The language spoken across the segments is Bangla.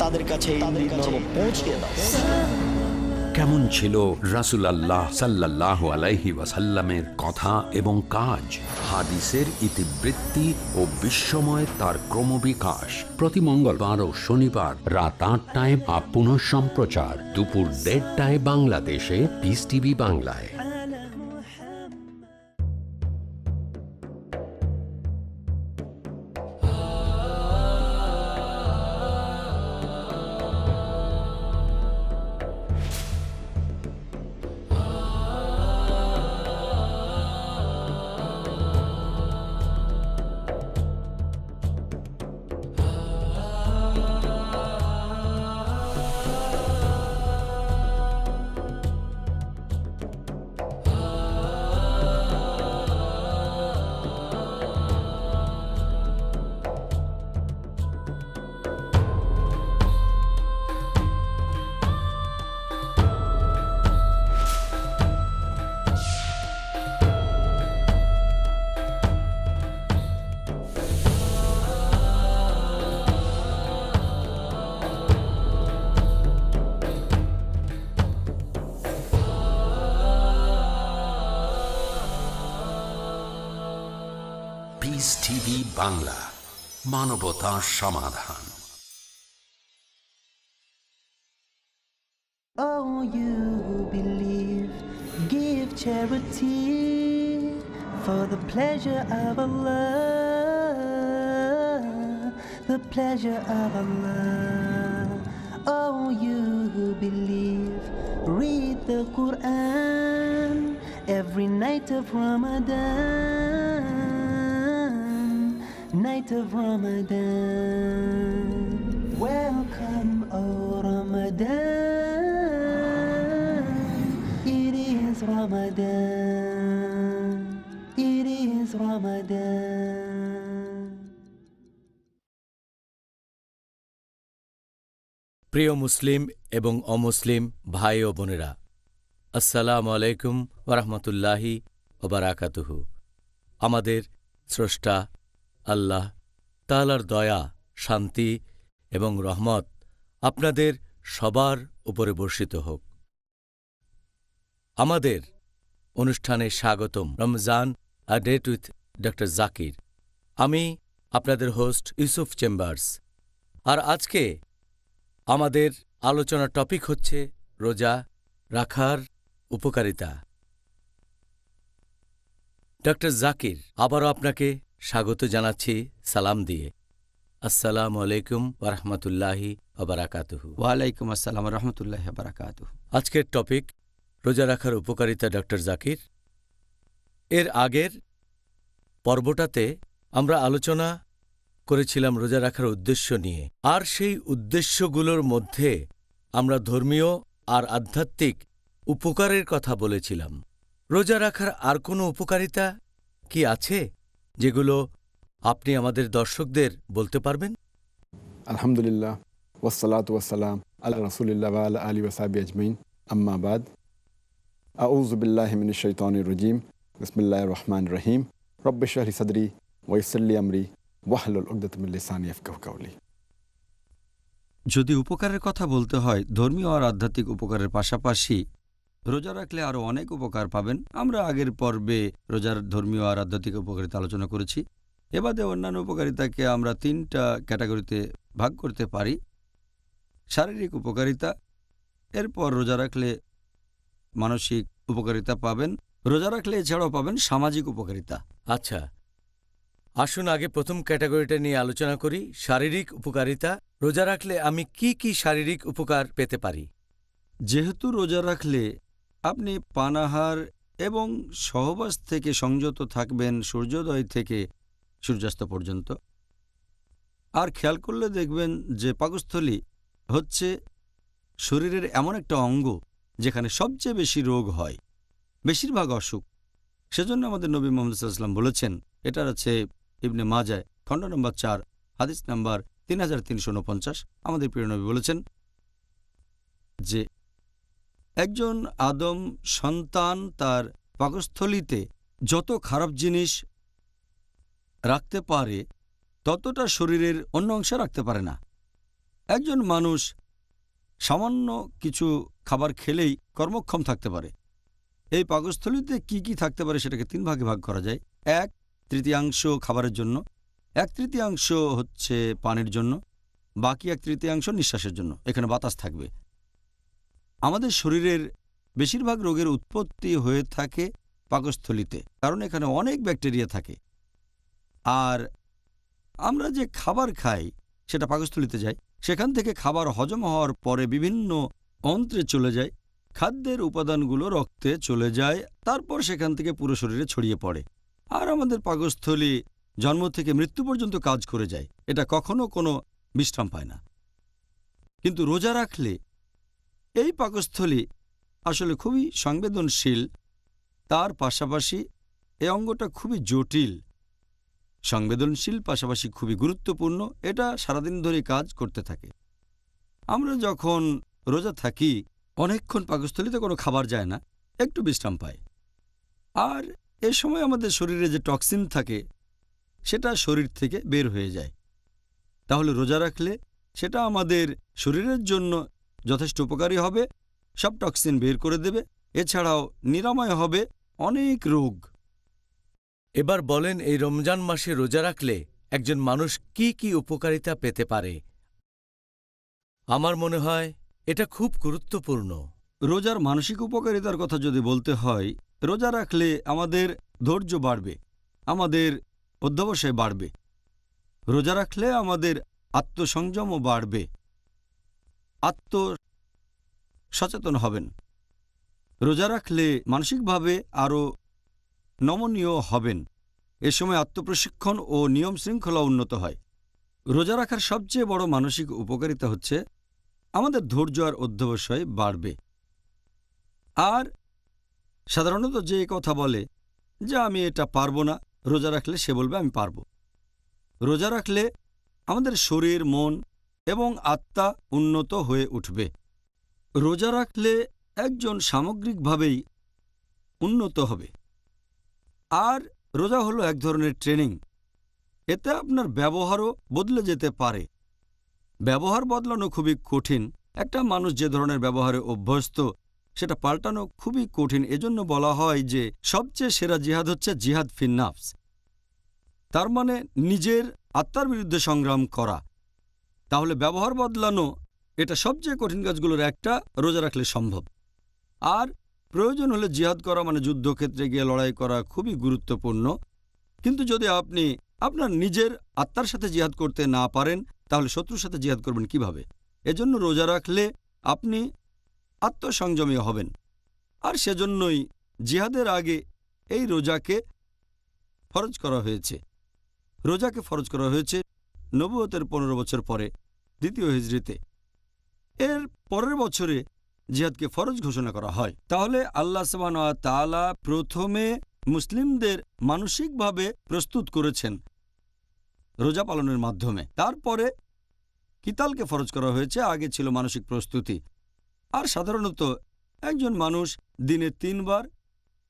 তাদের কাছে পৌঁছিয়ে দাও। কেমন ছিল রাসূলুল্লাহ সাল্লাল্লাহু আলাইহি ওয়াসাল্লামের কথা এবং কাজ? হাদিসের ইতিবৃত্তি ও বিশ্বময় তার ক্রমবিকাশ। প্রতি মঙ্গলবার ও শনিবার রাত ৮টায় বা পুনঃ সম্প্রচার দুপুর ১:৩০টায় বাংলাদেশে পিস টিভি বাংলায়। পিস টিভি বাংলা, মানবতার সমাধান। Oh, you who believe, give charity for the pleasure of Allah, the pleasure of Allah. Oh, you who believe, read the Quran every night of Ramadan, night of Ramadan. Welcome, O Ramadan. It is Ramadan. It is Ramadan. প্রিয় মুসলিম এবং অমুসলিম ভাই ও বোনেরা, আসসালামু আলাইকুম ওয়া রাহমাতুল্লাহি ওয়া বারাকাতুহু। আমাদের স্রষ্টা আল্লাহ তাআলার দয়া, শান্তি এবং রহমত আপনাদের সবার উপরে বর্ষিত হোক। আমাদের অনুষ্ঠানে স্বাগতম। Ramzan a date with doctor Zakir. আমি আপনাদের হোস্ট ইউসুফ চেম্বার্স। আর আজকে আমাদের আলোচনার টপিক হচ্ছে রোজা রাখার উপকারিতা। ডক্টর জাকির, আবারও আপনাকে স্বাগত জানাচ্ছি সালাম দিয়ে। আসসালামু আলাইকুম ওয়া রাহমাতুল্লাহি ওয়া বারাকাতুহু। ওয়ালাইকুম আসসালাম ওয়া রাহমাতুল্লাহি ওয়া বারাকাতুহু। আজকের টপিক রোজা রাখার উপকারিতা, ডক্টর জাকির। এর আগের পর্বটাতে আমরা আলোচনা করেছিলাম রোজা রাখার উদ্দেশ্য নিয়ে, আর সেই উদ্দেশ্যগুলোর মধ্যে আমরা ধর্মীয় আর আধ্যাত্মিক উপকারের কথা বলেছিলাম। রোজা রাখার আর কোনো উপকারিতা কি আছে যেগুলো আপনি আমাদের দর্শকদের বলতে পারবেন? আলহামদুলিল্লাহ, ওয়াসসালাতু ওয়াসসালাম আলা রাসূলিল্লাহ ওয়া আলা আলিহি ওয়া সাহবিহি আজমাইন, আম্মা বাদ। আউযু বিল্লাহি মিনাশ শাইতানির রাজীম। বিসমিল্লাহির রহমানির রহিম। রব্বি ইশরাহ লি সাদরি ওয়া ইয়াসসির লি আমরি ওয়াহলুল উকদাতাম মিন লিসানি ইয়াফকাহু কাওলি। যদি উপকারের কথা বলতে হয়, ধর্মীয় আর আধ্যাত্মিক উপকারের পাশাপাশি রোজা রাখলে আরও অনেক উপকার পাবেন। আমরা আগের পর্বে রোজার ধর্মীয় আর আধ্যাত্মিক উপকারিতা আলোচনা করেছি। এবাদে অন্যান্য উপকারিতাকে আমরা 3টা ক্যাটাগরিতে ভাগ করতে পারি। শারীরিক উপকারিতা, এরপর রোজা রাখলে মানসিক উপকারিতা পাবেন, রোজা রাখলে এছাড়াও পাবেন সামাজিক উপকারিতা। আচ্ছা, আসুন আগে প্রথম ক্যাটাগরিটা নিয়ে আলোচনা করি, শারীরিক উপকারিতা। রোজা রাখলে আমি কি কি শারীরিক উপকার পেতে পারি? যেহেতু রোজা রাখলে আপনি পানাহার এবং সহবাস থেকে সংযত থাকবেন সূর্যোদয় থেকে সূর্যাস্ত পর্যন্ত। আর খেয়াল করলে দেখবেন যে পাকস্থলী হচ্ছে শরীরের এমন একটা অঙ্গ যেখানে সবচেয়ে বেশি রোগ হয়, বেশিরভাগ অসুখ। সেজন্য আমাদের নবী মুহাম্মদ সাল্লাল্লাহু আলাইহি ওয়াসাল্লাম বলেছেন, এটার আছে ইবনে মাজাহ খণ্ড নম্বর 4 হাদিস নম্বর 3349। আমাদের প্রিয় নবী বলেছেন যে একজন আদম সন্তান তার পাকস্থলীতে যত খারাপ জিনিস রাখতে পারে ততটা শরীরের অন্য অংশে রাখতে পারে না। একজন মানুষ সামান্য কিছু খাবার খেলেই কর্মক্ষম থাকতে পারে। এই পাকস্থলীতে কি কি থাকতে পারে সেটাকে 3 ভাগে ভাগ করা যায়। 1/3 খাবারের জন্য, 1/3 হচ্ছে পানির জন্য, বাকি 1/3 নিঃশ্বাসের জন্য। এখানে বাতাস থাকবে। আমাদের শরীরের বেশিরভাগ রোগের উৎপত্তি হয়ে থাকে পাকস্থলীতে, কারণ এখানে অনেক ব্যাকটেরিয়া থাকে। আর আমরা যে খাবার খাই সেটা পাকস্থলীতে যায়, সেখান থেকে খাবার হজম হওয়ার পরে বিভিন্ন অন্ত্রে চলে যায়, খাদ্যের উপাদানগুলো রক্তে চলে যায়, তারপর সেখান থেকে পুরো শরীরে ছড়িয়ে পড়ে। আর আমাদের পাকস্থলী জন্ম থেকে মৃত্যু পর্যন্ত কাজ করে যায়, এটা কখনো কোনো বিশ্রাম পায় না। কিন্তু রোজা রাখলে এই পাকস্থলী আসলে খুবই সংবেদনশীল, তার পাশাপাশি এই অঙ্গটা খুবই জটিল। সংবেদনশীল পাশাপাশি খুবই গুরুত্বপূর্ণ, এটা সারাদিন ধরে কাজ করতে থাকে। আমরা যখন রোজা থাকি অনেকক্ষণ পাকস্থলীতে কোনো খাবার যায় না, একটু বিশ্রাম পাই। আর এ সময় আমাদের শরীরে যে টক্সিন থাকে সেটা শরীর থেকে বের হয়ে যায়। তাহলে রোজা রাখলে সেটা আমাদের শরীরের জন্য যথেষ্ট উপকারী হবে, সব টক্সিন বের করে দেবে, এছাড়াও নিরাময় হবে অনেক রোগ। এবার বলেন, এই রমজান মাসে রোজা রাখলে একজন মানুষ কি কি উপকারিতা পেতে পারে? আমার মনে হয় এটা খুব গুরুত্বপূর্ণ। রোজার মানসিক উপকারিতার কথা যদি বলতে হয়, রোজা রাখলে আমাদের ধৈর্য বাড়বে, আমাদের অধ্যবসায় বাড়বে। রোজা রাখলে আমাদের আত্মসংযমও বাড়বে, আত্মসচেতন হবেন। রোজা রাখলে মানসিকভাবে আরও নমনীয় হবেন। এ সময় আত্মপ্রশিক্ষণ ও নিয়ম শৃঙ্খলা উন্নত হয়। রোজা রাখার সবচেয়ে বড় মানসিক উপকারিতা হচ্ছে আমাদের ধৈর্য আর অধ্যবসায় বাড়বে। আর সাধারণত যে কথা বলে যে আমি এটা পারবো না, রোজা রাখলে সে বলবে আমি পারবো। রোজা রাখলে আমাদের শরীর, মন এবং আত্মা উন্নত হয়ে উঠবে। রোজা রাখলে একজন সামগ্রিকভাবেই উন্নত হবে। আর রোজা হলো এক ধরনের ট্রেনিং, এতে আপনার ব্যবহারও বদলে যেতে পারে। ব্যবহার বদলানো খুবই কঠিন। একটা মানুষ যে ধরনের ব্যবহারে অভ্যস্ত সেটা পাল্টানো খুবই কঠিন। এজন্য বলা হয় যে সবচেয়ে সেরা জিহাদ হচ্ছে জিহাদ ফিন নাফস, তার মানে নিজের আত্মার বিরুদ্ধে সংগ্রাম করা। তাহলে ব্যবহার বদলানো এটা সবচেয়ে কঠিন কাজগুলোর একটা, রোজা রাখলে সম্ভব। আর প্রয়োজন হলে জিহাদ করা মানে যুদ্ধক্ষেত্রে গিয়ে লড়াই করা খুবই গুরুত্বপূর্ণ। কিন্তু যদি আপনি আপনার নিজের আত্মার সাথে জিহাদ করতে না পারেন তাহলে শত্রুর সাথে জিহাদ করবেন কিভাবে? এজন্য রোজা রাখলে আপনি আত্মসংযমী হবেন। আর সেজন্যই জিহাদের আগে এই রোজাকে ফরজ করা হয়েছে। রোজাকে ফরজ করা হয়েছে নবুয়তের 15 বছর পরে, দ্বিতীয় হিজরিতে। এর পরের বছরে জিহাদকে ফরজ ঘোষণা করা হয়। তাহলে আল্লাহ সুবহানাহু ওয়া তাআলা প্রথমে মুসলিমদের মানসিকভাবে প্রস্তুত করেছেন রোজা পালনের মাধ্যমে। তারপরে কিতালকে ফরজ করা হয়েছে, আগে ছিল মানসিক প্রস্তুতি। আর সাধারণত একজন মানুষ দিনে 3 বার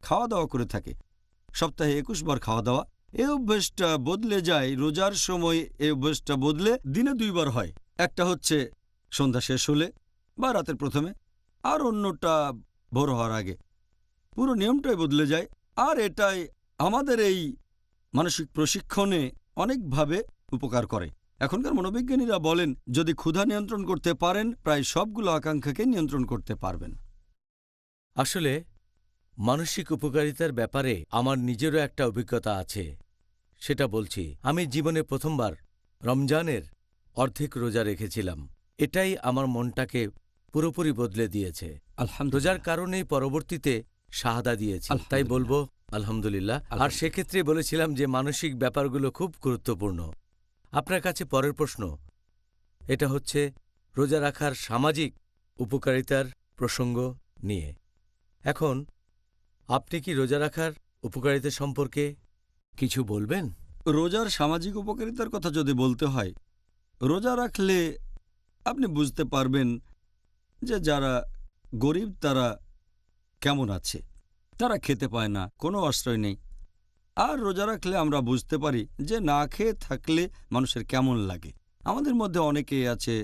খাওয়া দাওয়া করে থাকে, সপ্তাহে 21 বার খাওয়া দাওয়া। এই অভ্যেসটা বদলে যায় রোজার সময়, এই অভ্যেসটা বদলে দিনে 2 বার হয়। একটা হচ্ছে সন্ধ্যা শেষ হলে বা রাতের প্রথমে, আর অন্যটা ভোর হওয়ার আগে। পুরো নিয়মটাই বদলে যায়। আর এটাই আমাদের এই মানসিক প্রশিক্ষণে অনেকভাবে উপকার করে। এখনকার মনোবিজ্ঞানীরা বলেন যদি ক্ষুধা নিয়ন্ত্রণ করতে পারেন প্রায় সবগুলো আকাঙ্ক্ষাকে নিয়ন্ত্রণ করতে পারবেন। আসলে মানসিক উপকারিতার ব্যাপারে আমার নিজেরও একটা অভিজ্ঞতা আছে, সেটা বলছি। আমি জীবনে প্রথমবার রমজানের অর্ধেক রোজা রেখেছিলাম। এটাই আমার মনটাকে পুরোপুরি বদলে দিয়েছে। রোজার কারণেই পরবর্তীতে শাহাদা দিয়েছি, তাই বলবো আলহামদুলিল্লাহ। আর সেক্ষেত্রে বলেছিলাম যে মানসিক ব্যাপারগুলো খুব গুরুত্বপূর্ণ। আপনার কাছে পরের প্রশ্ন, এটা হচ্ছে রোজা রাখার সামাজিক উপকারিতার প্রসঙ্গ নিয়ে। এখন আপনি কি রোজা রাখার উপকারিতা সম্পর্কে কিছু বলবেন? রোজার সামাজিক উপকারিতার কথা যদি বলতে হয়, রোজা রাখলে আপনি বুঝতে পারবেন যে যারা গরিব তারা কেমন আছে। তারা খেতে পায় না, কোনো আশ্রয় নেই। আর রোজা রাখলে আমরা বুঝতে পারি যে না খেয়ে থাকলে মানুষের কেমন লাগে। আমাদের মধ্যে অনেকেই আছে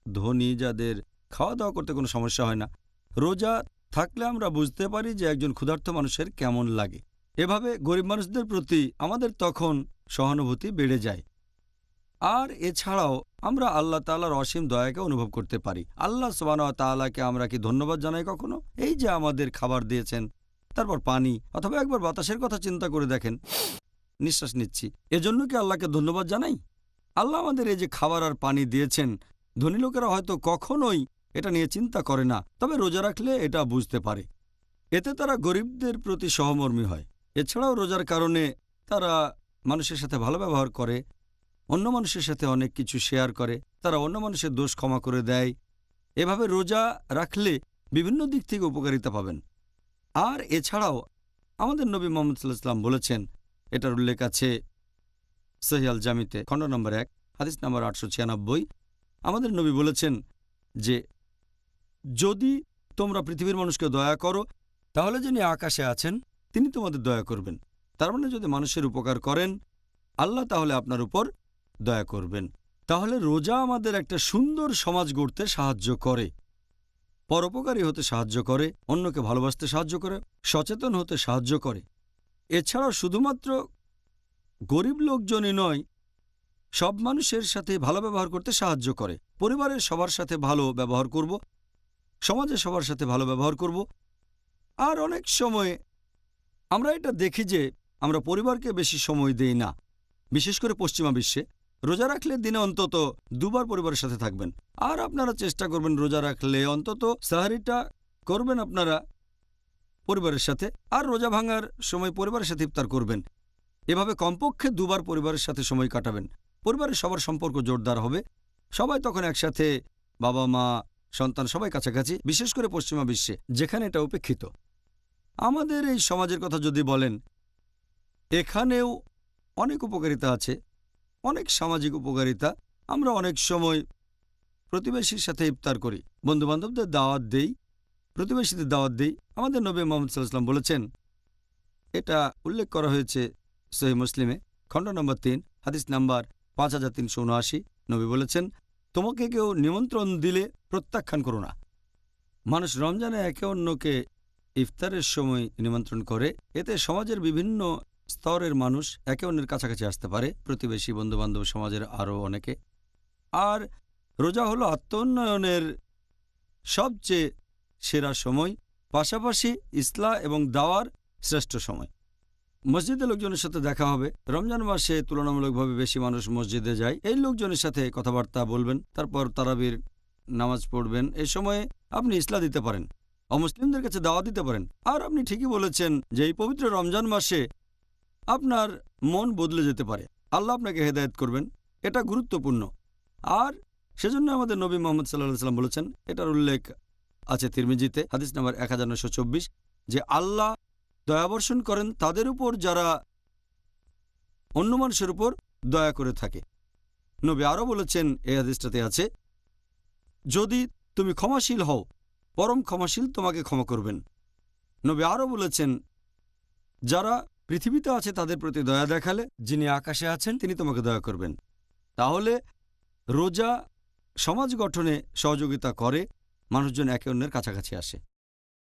ধনী, যাদের খাওয়া দাওয়া করতে কোনো সমস্যা হয় না, রোজা থাকলে আমরা বুঝতে পারি যে একজন ক্ষুধার্ত মানুষের কেমন লাগে। এভাবে গরিব মানুষদের প্রতি আমাদের তখন সহানুভূতি বেড়ে যায়। আর এছাড়াও আমরা আল্লাহ তাআলার অসীম দয়াকে অনুভব করতে পারি। আল্লাহ সুবহানাহু ওয়া তাআলাকে আমরা কি ধন্যবাদ জানাই কখনো? এই যে আমাদের খাবার দিয়েছেন, তারপর পানি, অথবা একবার বাতাসের কথা চিন্তা করে দেখেন, নিঃশ্বাস নিচ্ছি, এজন্য কি আল্লাহকে ধন্যবাদ জানাই? আল্লাহ আমাদের এই যে খাবার আর পানি দিয়েছেন, ধনী লোকেরা হয়তো কখনোই এটা নিয়ে চিন্তা করে না, তবে রোজা রাখলে এটা বুঝতে পারে। এতে তারা গরিবদের প্রতি সহমর্মী হয়। এছাড়াও রোজার কারণে তারা মানুষের সাথে ভালো ব্যবহার করে, অন্য মানুষের সাথে অনেক কিছু শেয়ার করে, তারা অন্য মানুষের দোষ ক্ষমা করে দেয়। এভাবে রোজা রাখলে বিভিন্ন দিক থেকে উপকারিতা পাবেন। আর এছাড়াও আমাদের নবী মুহাম্মদ সাল্লাল্লাহু আলাইহি ওয়াসাল্লাম বলেছেন, এটার উল্লেখ আছে সহিহ আল জামিতে খণ্ড নম্বর 1 হাদিস নম্বর 896। আমাদের নবী বলেছেন যে যদি তোমরা পৃথিবীর মানুষকে দয়া করো, তাহলে যিনি আকাশে আছেন তিনি তোমাদের দয়া করবেন। তার মানে যদি মানুষের উপকার করেন, আল্লাহ তাহলে আপনার উপর দয়া করবেন। তাহলে রোজা আমাদের একটা সুন্দর সমাজ গড়তে সাহায্য করে, পরোপকারী হতে সাহায্য করে, অন্যকে ভালোবাসতে সাহায্য করে, সচেতন হতে সাহায্য করে। এছাড়াও শুধুমাত্র গরিব লোকজনই নয়, সব মানুষের সাথে ভালো ব্যবহার করতে সাহায্য করে। পরিবারের সবার সাথে ভালো ব্যবহার করব, সমাজে সবার সাথে ভালো ব্যবহার করব। আর অনেক সময় আমরা এটা দেখি যে আমরা পরিবারকে বেশি সময় দেই না, বিশেষ করে পশ্চিমা বিশ্বে। রোজা রাখলে দিনে অন্তত 2 বার পরিবারের সাথে থাকবেন। আর আপনারা চেষ্টা করবেন রোজা রাখলে অন্তত সাহারিটা করবেন আপনারা পরিবারের সাথে, আর রোজা ভাঙার সময় পরিবারের সাথে ইফতার করবেন। এভাবে কমপক্ষে 2 বার পরিবারের সাথে সময় কাটাবেন। পরিবারের সবার সম্পর্ক জোরদার হবে, সবাই তখন একসাথে, বাবা মা সন্তান সবাই কাছাকাছি, বিশেষ করে পশ্চিমা বিশ্বে যেখানে এটা উপেক্ষিত। আমাদের এই সমাজের কথা যদি বলেন, এখানেও অনেক উপকারিতা আছে, অনেক সামাজিক উপকারিতা। আমরা অনেক সময় প্রতিবেশীর সাথে ইফতার করি, বন্ধুবান্ধবদের দাওয়াত দেই, প্রতিবেশীদের দাওয়াত দেই। আমাদের নবী মুহাম্মদ সাল্লাল্লাহু আলাইহি ওয়াসাল্লাম বলেছেন, এটা উল্লেখ করা হয়েছে সহিহ মুসলিমে খণ্ড নম্বর 3 হাদিস নাম্বার 5379। নবী বলেছেন, তোমাকে কেউ নিমন্ত্রণ দিলে প্রত্যাখ্যান করো না। মানুষ রমজানে একে অন্যকে ইফতারের সময় নিমন্ত্রণ করে, এতে সমাজের বিভিন্ন স্তরের মানুষ একে অন্যের কাছাকাছি আসতে পারে, প্রতিবেশী, বন্ধুবান্ধব, সমাজের আরও অনেকে। আর রোজা হলো আত্মোন্নয়নের সবচেয়ে সেরা সময়, পাশাপাশি ইসলাহ এবং দাওয়ার শ্রেষ্ঠ সময়। মসজিদে লোকজনের সাথে দেখা হবে। রমজান মাসে তুলনামূলকভাবে বেশি মানুষ মসজিদে যায়। এই লোকজনের সাথে কথাবার্তা বলবেন, তারপর তারাবির নামাজ পড়বেন। এই সময়ে আপনি ইসলাহ দিতে পারেন, অমুসলিমদের কাছে দাওয়াত দিতে পারেন। আর আপনি ঠিকই বলেছেন যে এই পবিত্র রমজান মাসে আপনার মন বদলে যেতে পারে, আল্লাহ আপনাকে হেদায়েত করবেন। এটা গুরুত্বপূর্ণ। আর সেজন্য আমাদের নবী মুহাম্মদ সাল্লাল্লাহু আলাইহি ওয়াসাল্লাম বলেছেন, এটার উল্লেখ আছে তিরমিজিতে হাদিস নাম্বার 1924, যে আল্লাহ দয়াবর্ষণ করেন তাদের উপর যারা অন্য মানুষের উপর দয়া করে থাকে। নবী আরও বলেছেন, এই হাদিসটাতে আছে, যদি তুমি ক্ষমাশীল হও, পরম ক্ষমাশীল তোমাকে ক্ষমা করবেন। নবী আরও বলেছেন, যারা পৃথিবীতে আছে তাদের প্রতি দয়া দেখালে যিনি আকাশে আছেন তিনি তোমাকে দয়া করবেন। তাহলে রোজা সমাজ গঠনে সহযোগিতা করে, মানুষজন একে অন্যের কাছাকাছি আসে।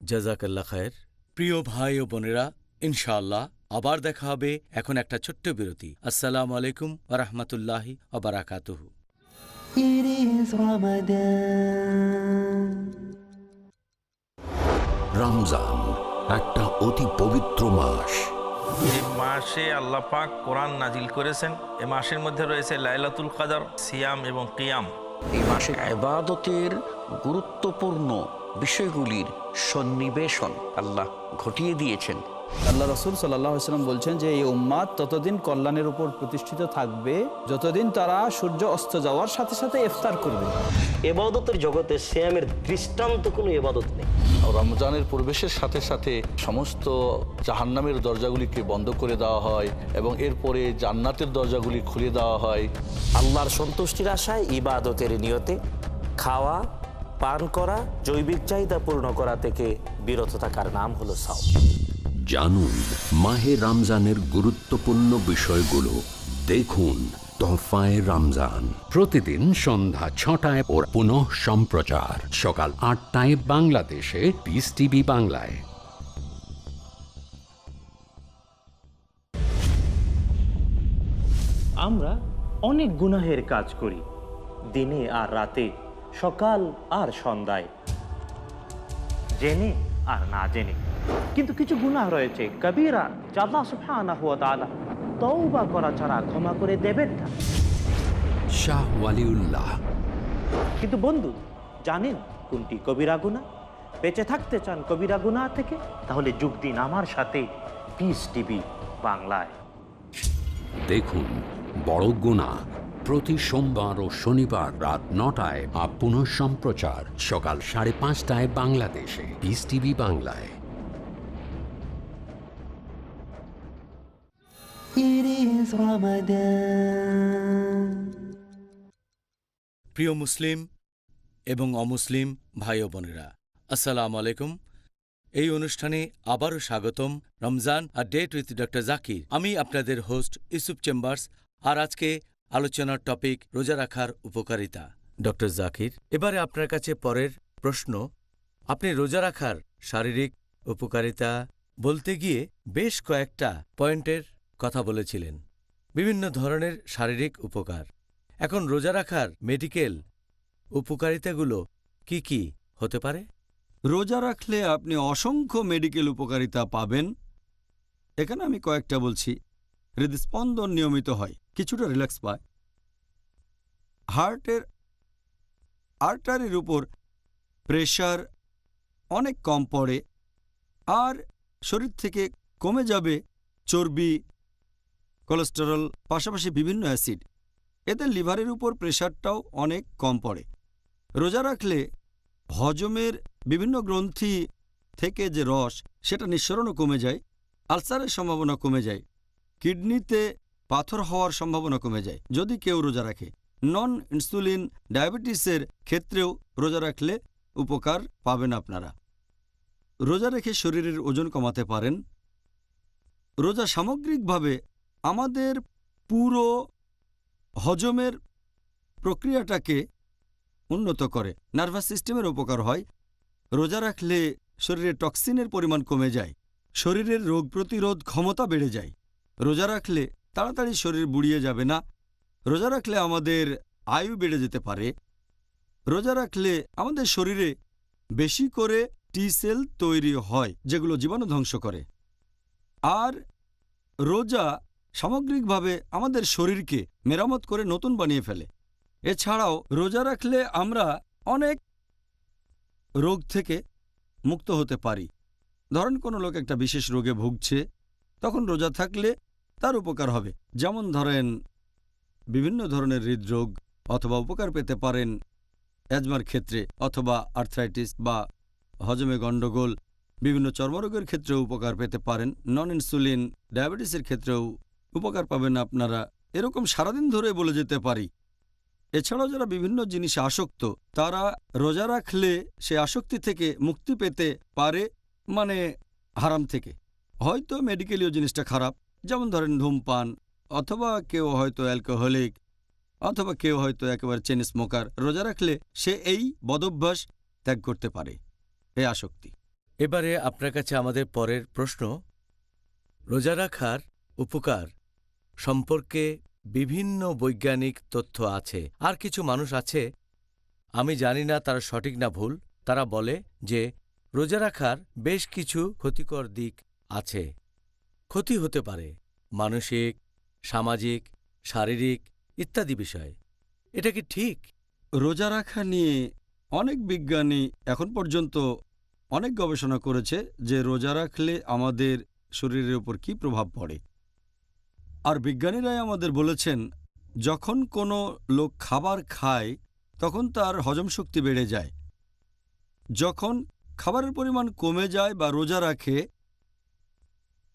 জাযাকাল্লাহ খায়ের। প্রিয় ভাই ও বোনেরা, ইনশাআল্লাহ আবার দেখা হবে। এখন একটা ছোট্ট বিরতি। আসসালামু আলাইকুম ওয়া রাহমাতুল্লাহি ওয়া বারাকাতুহু। It is Ramadan. রমজান একটা অতি পবিত্র মাস। এই মাসে আল্লাহ পাক কোরআন নাজিল করেছেন। এই মাসের মধ্যে রয়েছে লাইলাতুল কদর, সিয়াম এবং কিয়াম। এই মাসে ইবাদতের গুরুত্বপূর্ণ বিষয়গুলির সন্নিবেশন আল্লাহ ঘটিয়ে দিয়েছেন। আল্লাহ রসুল সাল্লাল্লাহু আলাইহি ওয়াসাল্লাম বলছেন যে এই উম্মাত ততদিন কল্যাণের উপর প্রতিষ্ঠিত থাকবে যতদিন তারা সূর্য অস্ত যাওয়ার সাথে সাথে ইফতার করবে। ইবাদতের জগতে সিয়ামের দৃষ্টান্ত কোনো ইবাদত নেই। রমজানের প্রবেশের সাথে সাথে সমস্ত জাহান্নামের দরজাগুলিকে বন্ধ করে দেওয়া হয় এবং এরপরে জান্নাতের দরজাগুলি খুলে দেওয়া হয়। আল্লাহর সন্তুষ্টির আশায় ইবাদতের নিয়তে খাওয়া, পান করা, জৈবিক চাহিদা পূর্ণ করা থেকে বিরত থাকার নাম হলো সাওম। জানুন মাহে রমজানের গুরুত্বপূর্ণ বিষয়গুলো। দেখুন তোহফায়ে রমজান প্রতিদিন সন্ধ্যা 6টায় ও পুনঃ সম্প্রচার সকাল 8টায় বাংলাদেশে পিস টিভি বাংলায়। আমরা অনেক গুনাহের কাজ করি, দিনে আর রাতে, সকাল আর সন্ধ্যায়, জেনে আর না জেনে। কিন্তু কিছু গুনাহ রয়েছে কবিরা, যা আল্লাহ সুবহানাহু ওয়া তাআলা তওবা করা ছাড়া ক্ষমা করে দেবেন না। শাহ ওয়ালিউল্লাহ। কিন্তু বন্ধু, জানেন কোনটি কবিরা গুনাহ? বেঁচে থাকতে চান কবিরা গুনাহ থেকে? তাহলে যোগ দিন আমার সাথে পিস টিভি বাংলায়। দেখুন বড় গুনাহ প্রতি সোমবার ও শনিবার রাত 9টায় আর পুনঃ সম্প্রচার সকাল 5:30টায় বাংলাদেশে পিস টিভি বাংলায়। It is Ramadan. প্রিয় মুসলিম এবং অমুসলিম ভাই ও বোনেরা, আসসালামু আলাইকুম। এই অনুষ্ঠানে আবারও স্বাগতম। রমজান আর ডেট উইথ ডক্টর জাকির। আমি আপনাদের হোস্ট ইউসুফ চেম্বার্স। আর আজকে আলোচনার টপিক রোজা রাখার উপকারিতা। ডক্টর জাকির, এবারে আপনার কাছে পরের প্রশ্ন। আপনি রোজা রাখার শারীরিক উপকারিতা বলতে গিয়ে বেশ কয়েকটা পয়েন্টের কথা বলেছিলেন, বিভিন্ন ধরনের শারীরিক উপকার। এখন রোজা রাখার মেডিকেল উপকারিতাগুলো কি কি হতে পারে? রোজা রাখলে আপনি অসংখ্য মেডিকেল উপকারিতা পাবেন। এখানে আমি কয়েকটা বলছি। হৃদস্পন্দন নিয়মিত হয়, কিছুটা রিল্যাক্স পায়, হার্টের আর্টারির উপর প্রেশার অনেক কম পড়ে, আর শরীর থেকে কমে যাবে চর্বি, কোলেস্টেরল, পাশাপাশি বিভিন্ন অ্যাসিড। এতে লিভারের উপর প্রেশারটাও অনেক কম পড়ে। রোজা রাখলে হজমের বিভিন্ন গ্রন্থি থেকে যে রস, সেটা নিঃসরণও কমে যায়, আলসারের সম্ভাবনা কমে যায়, কিডনিতে পাথর হওয়ার সম্ভাবনা কমে যায় যদি কেউ রোজা রাখে। নন ইনসুলিন ডায়াবেটিসের ক্ষেত্রেও রোজা রাখলে উপকার পাবেন আপনারা। রোজা রেখে শরীরের ওজন কমাতে পারেন। রোজা সামগ্রিকভাবে আমাদের পুরো হজমের প্রক্রিয়াটাকে উন্নত করে, নার্ভাস সিস্টেমের উপকার হয়। রোজা রাখলে শরীরে টক্সিনের পরিমাণ কমে যায়, শরীরের রোগ প্রতিরোধ ক্ষমতা বেড়ে যায়। রোজা রাখলে তাড়াতাড়ি শরীর বুড়িয়ে যাবে না। রোজা রাখলে আমাদের আয়ু বেড়ে যেতে পারে। রোজা রাখলে আমাদের শরীরে বেশি করে টি সেল তৈরি হয়, যেগুলো জীবাণু ধ্বংস করে। আর রোজা সামগ্রিকভাবে আমাদের শরীরকে মেরামত করে নতুন বানিয়ে ফেলে। এছাড়াও রোজা রাখলে আমরা অনেক রোগ থেকে মুক্ত হতে পারি। ধরেন কোনো লোক একটা বিশেষ রোগে ভুগছে, তখন রোজা থাকলে তার উপকার হবে। যেমন ধরেন বিভিন্ন ধরনের হৃদরোগ, অথবা উপকার পেতে পারেন অ্যাজমার ক্ষেত্রে, অথবা আর্থ্রাইটিস বা হজমে গণ্ডগোল, বিভিন্ন চর্মরোগের ক্ষেত্রেও উপকার পেতে পারেন। নন ইনসুলিন ডায়াবেটিসের ক্ষেত্রেও উপকার পাবেন আপনারা। এরকম সারাদিন ধরে বলে যেতে পারি। এছাড়াও যারা বিভিন্ন জিনিসে আসক্ত, তারা রোজা রাখলে সে আসক্তি থেকে মুক্তি পেতে পারে, মানে হারাম থেকে। হয়তো মেডিকেলীয় জিনিসটা খারাপ, যেমন ধরেন ধূমপান, অথবা কেউ হয়তো অ্যালকোহলিক, অথবা কেউ হয়তো একেবারে চেন স্মোকার। রোজা রাখলে সে এই বদভ্যাস ত্যাগ করতে পারে, এই আসক্তি। এবারে আপনার কাছে আমাদের পরের প্রশ্ন। রোজা রাখার উপকার সম্পর্কে বিভিন্ন বৈজ্ঞানিক তথ্য আছে। আর কিছু মানুষ আছে, আমি জানি না তারা সঠিক না ভুল, তারা বলে যে রোজা রাখার বেশ কিছু ক্ষতিকর দিক আছে। ক্ষতি হতে পারে মানসিক, সামাজিক, শারীরিক ইত্যাদি বিষয়। এটা কি ঠিক? রোজা রাখা নিয়ে অনেক বিজ্ঞানী এখন পর্যন্ত অনেক গবেষণা করেছে যে রোজা রাখলে আমাদের শরীরের উপর কী প্রভাব পড়ে। আর বিজ্ঞানীরাই আমাদের বলেছেন, যখন কোনো লোক খাবার খায় তখন তার হজম শক্তি বেড়ে যায়। যখন খাবারের পরিমাণ কমে যায় বা রোজা রাখে,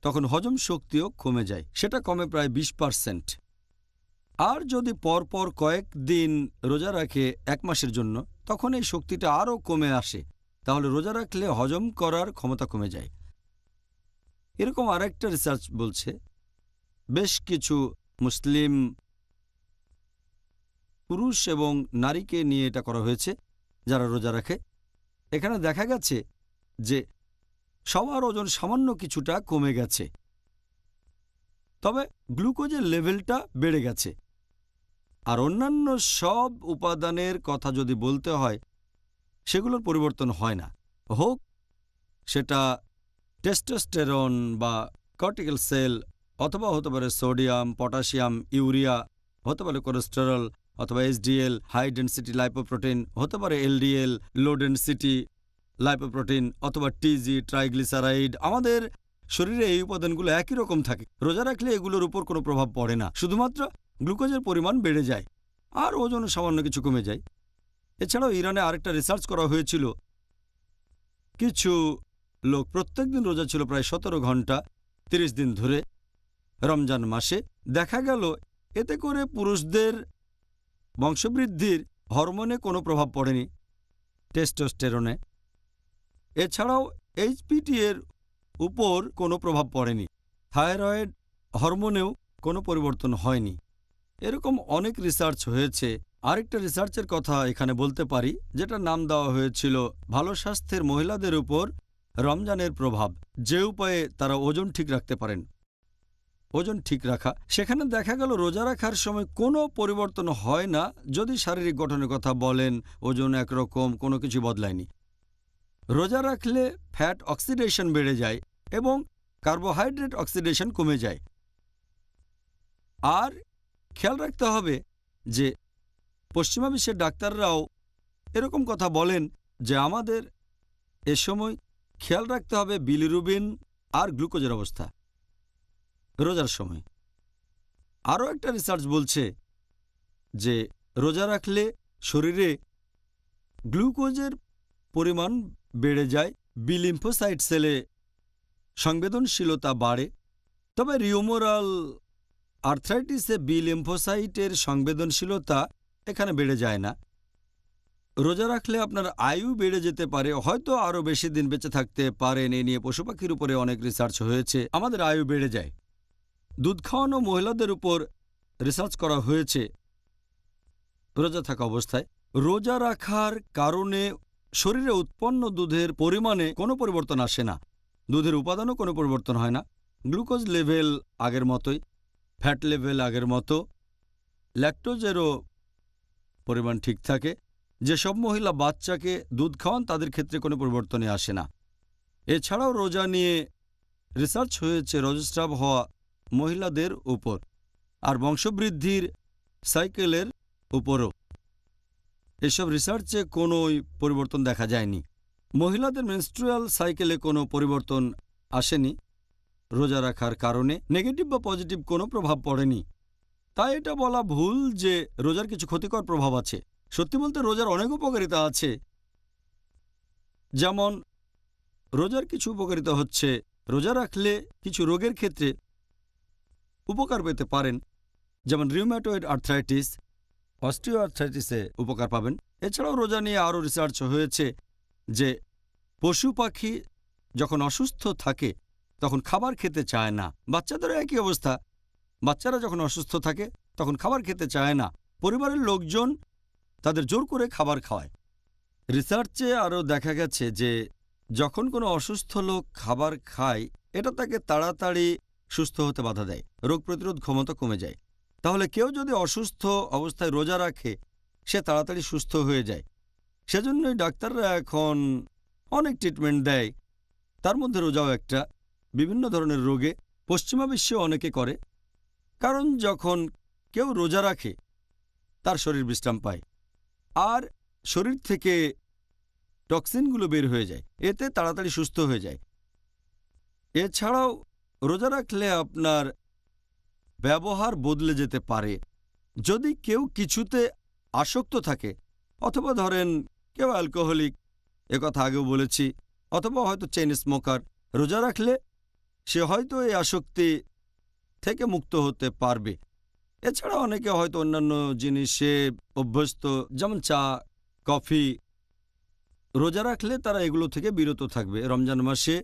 তখন হজম শক্তিও কমে যায়, সেটা কমে প্রায় 20%। আর যদি পরপর কয়েকদিন রোজা রাখে 1 মাসের জন্য, তখন এই শক্তিটা আরও কমে আসে। তাহলে রোজা রাখলে হজম করার ক্ষমতা কমে যায়। এরকম আরেকটা রিসার্চ বলছে, বেশ কিছু মুসলিম পুরুষ এবং নারীকে নিয়ে এটা করা হয়েছে যারা রোজা রাখে। এখানে দেখা গেছে যে সবার ওজন সামান্য কিছুটা কমে গেছে, তবে গ্লুকোজের লেভেলটা বেড়ে গেছে। আর অন্যান্য সব উপাদানের কথা যদি বলতে হয় সেগুলোর পরিবর্তন হয় না, হোক সেটা টেস্টোস্টেরন বা কর্টিক্যাল সেল, অথবা হতে পারে সোডিয়াম, পটাশিয়াম, ইউরিয়া, হতে পারে কোলেস্টেরল, অথবা এইচডিএল, হাই ডেন্সিটি লাইপোপ্রোটিন, হতে পারে এলডিএল, লো ডেন্সিটি লাইপোপ্রোটিন, অথবা টিজি, ট্রাইগ্লিসারাইড। আমাদের শরীরে এই উপাদানগুলো একই রকম থাকে। রোজা রাখলে এগুলোর উপর কোনো প্রভাব পড়ে না, শুধুমাত্র গ্লুকোজের পরিমাণ বেড়ে যায় আর ওজনও সামান্য কিছু কমে যায়। এছাড়াও ইরানে আরেকটা রিসার্চ করা হয়েছিল। কিছু লোক প্রত্যেক দিন রোজা ছিল প্রায় 17 ঘন্টা 30 দিন ধরে রমজান মাসে। দেখা গেল এতে করে পুরুষদের বংশবৃদ্ধির হরমোনে কোনো প্রভাব পড়েনি, টেস্টোস্টেরনে। এছাড়াও এইচপিটি এর উপর কোনো প্রভাব পড়েনি, থাইরয়েড হরমোনেও কোনো পরিবর্তন হয়নি। এরকম অনেক রিসার্চ হয়েছে। আরেকটা রিসার্চের কথা এখানে বলতে পারি, যেটা নাম দেওয়া হয়েছিল ভালো স্বাস্থ্যের মহিলাদের উপর রমজানের প্রভাব, যে উপায়ে তারা ওজন ঠিক রাখতে পারেন। ওজন ঠিক রাখা, সেখানে দেখা গেল রোজা রাখার সময় কোনো পরিবর্তন হয় না যদি শারীরিক গঠনের কথা বলেন। ওজন একরকম, কোনো কিছু বদলায়নি। রোজা রাখলে ফ্যাট অক্সিডেশন বেড়ে যায় এবং কার্বোহাইড্রেট অক্সিডেশন কমে যায়। আর খেয়াল রাখতে হবে যে পশ্চিমা বিশ্বের ডাক্তাররাও এরকম কথা বলেন যে আমাদের এ সময় খেয়াল রাখতে হবে বিলিরুবিন আর গ্লুকোজের অবস্থা রোজার সময়। আরও একটা রিসার্চ বলছে যে রোজা রাখলে শরীরে গ্লুকোজের পরিমাণ বেড়ে যায়, বি লিম্ফোসাইট সেলে সংবেদনশীলতা বাড়ে। তবে রিউমোরাল আর্থ্রাইটিসে বি লিম্ফোসাইটের সংবেদনশীলতা এখানে বেড়ে যায় না। রোজা রাখলে আপনার আয়ু বেড়ে যেতে পারে, হয়তো আরও বেশি দিন বেঁচে থাকতে পারেন। এ নিয়ে পশু পাখির উপরে অনেক রিসার্চ হয়েছে। আমাদের আয়ু বেড়ে যায়। দুধ খাওয়ানো মহিলাদের উপর রিসার্চ করা হয়েছে রোজা থাকা অবস্থায়। রোজা রাখার কারণে শরীরে উৎপন্ন দুধের পরিমাণে কোনো পরিবর্তন আসে না, দুধের উপাদানও কোনো পরিবর্তন হয় না। গ্লুকোজ লেভেল আগের মতোই, ফ্যাট লেভেল আগের মতো, ল্যাকটোজেরও পরিমাণ ঠিক থাকে। যেসব মহিলা বাচ্চাকে দুধ খাওয়ান তাদের ক্ষেত্রে কোনো পরিবর্তনে আসে না। এছাড়াও রোজা নিয়ে রিসার্চ হয়েছে রজস্রাব হওয়া মহিলাদের উপর আর বংশবৃদ্ধির সাইকেলের উপরও। এসব রিসার্চে কোনো পরিবর্তন দেখা যায়নি। মহিলাদের মেনস্ট্রুয়াল সাইকেলে কোনো পরিবর্তন আসেনি রোজা রাখার কারণে। নেগেটিভ বা পজিটিভ কোনো প্রভাব পড়েনি। তাই এটা বলা ভুল যে রোজার কিছু ক্ষতিকর প্রভাব আছে। সত্যি বলতে রোজার অনেক উপকারিতা আছে। যেমন রোজার কিছু উপকারিতা হচ্ছে, রোজা রাখলে কিছু রোগের ক্ষেত্রে উপকার পেতে পারেন, যেমন রিউম্যাটয়েড আর্থ্রাইটিস, অস্টিও আর্থ্রাইটিসে উপকার পাবেন। এছাড়াও রোজা নিয়ে আরও রিসার্চ হয়েছে যে পশু পাখি যখন অসুস্থ থাকে তখন খাবার খেতে চায় না। বাচ্চাদেরও একই অবস্থা, বাচ্চারা যখন অসুস্থ থাকে তখন খাবার খেতে চায় না। পরিবারের লোকজন তাদের জোর করে খাবার খাওয়ায়। রিসার্চে আরও দেখা গেছে যে যখন কোনো অসুস্থ লোক খাবার খায় এটা তাকে তাড়াতাড়ি সুস্থ হতে বাধা দেয়, রোগ প্রতিরোধ ক্ষমতা কমে যায়। তাহলে কেউ যদি অসুস্থ অবস্থায় রোজা রাখে সে তাড়াতাড়ি সুস্থ হয়ে যায়। সেজন্যই ডাক্তাররা এখন অনেক ট্রিটমেন্ট দেয়, তার মধ্যে রোজাও একটা। বিভিন্ন ধরনের রোগে পশ্চিমা বিশ্বে অনেকে করে, কারণ যখন কেউ রোজা রাখে তার শরীর বিশ্রাম পায় আর শরীর থেকে টক্সিনগুলো বের হয়ে যায়, এতে তাড়াতাড়ি সুস্থ হয়ে যায়। এছাড়াও রোজা রাখলে আপনার ব্যবহার বদলে যেতে পারে। যদি কেউ কিছুতে আসক্ত থাকে, অথবা ধরেন কেউ অ্যালকোহলিক, একথা আগেও বলেছি, অথবা হয়তো চেইন স্মোকার, রোজা রাখলে সে হয়তো এই আসক্তি থেকে মুক্ত হতে পারবে। এছাড়া অনেকে হয়তো অন্যান্য জিনিসে অভ্যস্ত, যেমন চা, কফি। রোজা রাখলে তারা এগুলো থেকে বিরত থাকবে। রমজান মাসে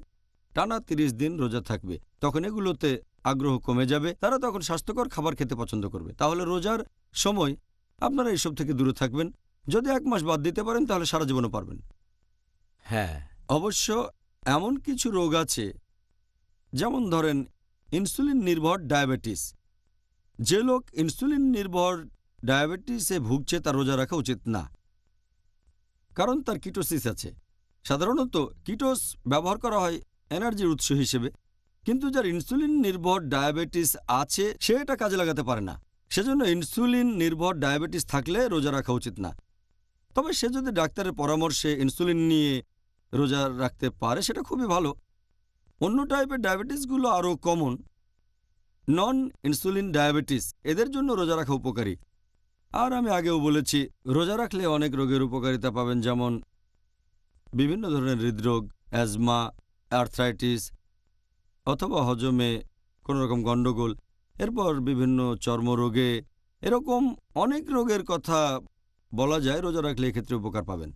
টানা 30 দিন রোজা থাকবে, তখন এগুলোতে আগ্রহ কমে যাবে, তারা তখন স্বাস্থ্যকর খাবার খেতে পছন্দ করবে। তাহলে রোজার সময় আপনারা এইসব থেকে দূরে থাকবেন। যদি 1 মাস বাদ দিতে পারেন তাহলে সারা জীবনও পারবেন। হ্যাঁ, অবশ্য এমন কিছু রোগ আছে, যেমন ধরেন ইনসুলিন নির্ভর ডায়াবেটিস। যে লোক ইনসুলিন নির্ভর ডায়াবেটিসে ভুগছে তার রোজা রাখা উচিত না, কারণ তার কিটোসিস আছে। সাধারণত কিটোস ব্যবহার করা হয় এনার্জির উৎস হিসেবে, কিন্তু যার ইনসুলিন নির্ভর ডায়াবেটিস আছে সে এটা কাজে লাগাতে পারে না। সেজন্য ইনসুলিন নির্ভর ডায়াবেটিস থাকলে রোজা রাখা উচিত না। তবে সে যদি ডাক্তারের পরামর্শে ইনসুলিন নিয়ে রোজা রাখতে পারে সেটা খুবই ভালো। অন্য টাইপের ডায়াবেটিসগুলো আরও কমন, নন ইনসুলিন ডায়াবেটিস, এদের জন্য রোজা রাখা উপকারী। আর আমি আগেও বলেছি, রোজা রাখলে অনেক রোগের উপকারিতা পাবেন, যেমন বিভিন্ন ধরনের হৃদরোগ, অ্যাজমা, আর্থ্রাইটিস অথবা হজমে কোনো রকম গণ্ডগোল, এরপর বিভিন্ন চর্মরোগে, এরকম অনেক রোগের কথা বলা যায়। রোজা রাখলে এক্ষেত্রে উপকার পাবেন।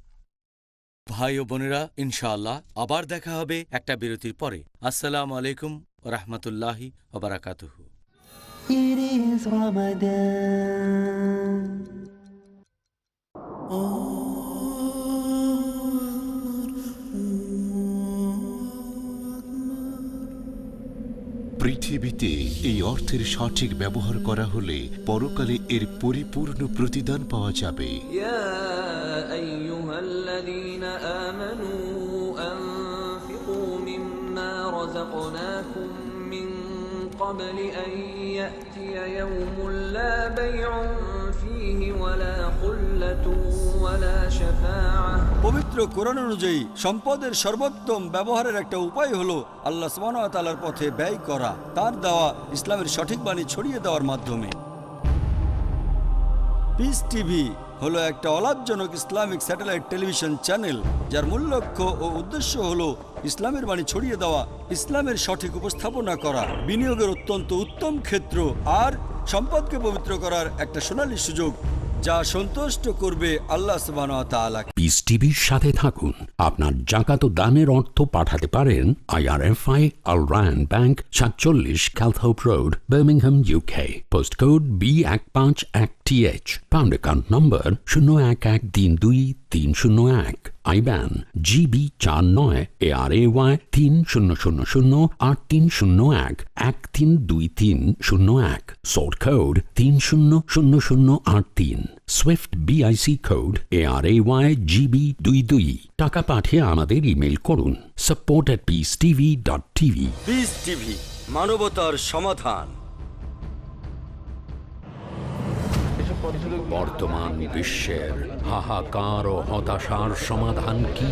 ভাই ও বোনেরা, ইনশাআল্লাহ আবার দেখা হবে একটা বিরতির পরে। আসসালামু আলাইকুম ওয়া রাহমাতুল্লাহি ওয়া বারাকাতুহু। It is Ramadan. পৃথিবীতে এই অর্থের সঠিক ব্যবহার করা হলে পরকালে এর পরিপূর্ণ প্রতিদান পাওয়া যাবে। يا أيها الذين آمنوا أنفقوا مما رزقناكم من قبل أن يأتي يوم لا بيع فيه ولا خلة ولا شفاعة। পবিত্র কোরআন অনুযায়ী সম্পদের সর্বোত্তম ব্যবহারের একটা উপায় হলো আল্লাহ সুবহানাহু ওয়া তাআলার পথে ব্যয় করা, তার দেওয়া ইসলামের সঠিক বাণী ছড়িয়ে দেওয়ার মাধ্যমে। পিস টিভি হলো একটা অলাভজনক ইসলামিক স্যাটেলাইট টেলিভিশন চ্যানেল, যার মূল লক্ষ্য ও উদ্দেশ্য হলো ইসলামের বাণী ছড়িয়ে দেওয়া, ইসলামের সঠিক উপস্থাপনা করা, বিনিয়োগের অত্যন্ত উত্তম ক্ষেত্র আর সম্পদকে পবিত্র করার একটা সোনালী সুযোগ, যা সন্তুষ্ট করবে আল্লাহ সুবহানাহু ওয়া তাআলাকে। পিস টিভির সাথে থাকুন। আপনার জাকাত ও দানের অর্থ পাঠাতে পারেন IRFI Al Ryan Bank 47 Calthorpe Road, Birmingham, UK. Postcode B151TH. Pound account number 01132301. IBAN GB49 ARAY 30008301 132301. Sort code 300083. Swift BIC code ARAY GB22। টাকা পাঠিয়ে আমাদের ইমেল করুন support@peacetv.tv। পিস টিভি, মানবতার সমাধান। বর্তমান বিশ্বের হাহাকার ও হতাশার সমাধান কি?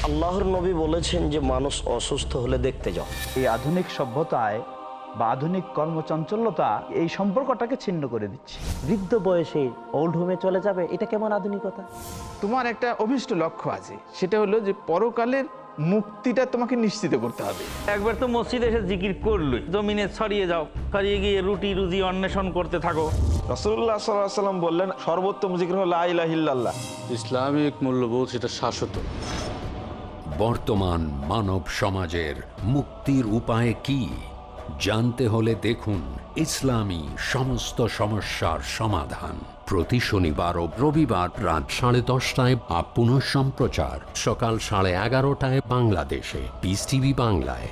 আল্লাহর নবী বলেছেন যে মানুষ অসুস্থ হলে দেখতে যাও। এই আধুনিক সভ্যতায় বা আধুনিক কর্মচঞ্চলতা এই সম্পর্কটাকে ছিন্ন করে দিচ্ছে। বৃদ্ধ বয়সে ওল্ড হোমে চলে যাবে, এটা কেমন আধুনিকতা? তোমার একটা অভিষ্ট লক্ষ্য আছে, সেটা হলো যে পরকালের মুক্তিটা তোমাকে নিশ্চিত করতে হবে। একবার তো মসজিদে এসে জিকির করলই, জমিনে ছড়িয়ে যাও, ছড়িয়ে গিয়ে রুটি রুজি অন্বেষণ করতে থাকো। রাসূলুল্লাহ সাল্লাল্লাহু আলাইহি ওয়াসাল্লাম বললেন, সর্বোত্তম জিকির হলো লা ইলাহা ইল্লাল্লাহ। ইসলামিক মূল্যবোধ সেটা শাশ্বত। বর্তমান মানব সমাজের মুক্তির উপায় কি জানতে হলে দেখুন ইসলামী সমস্ত সমস্যার সমাধান, প্রতি শনিবার ও রবিবার রাত 10:30টায় বা পুনঃ সম্প্রচার সকাল 11:30টায় বাংলাদেশে পিস টিভি বাংলায়।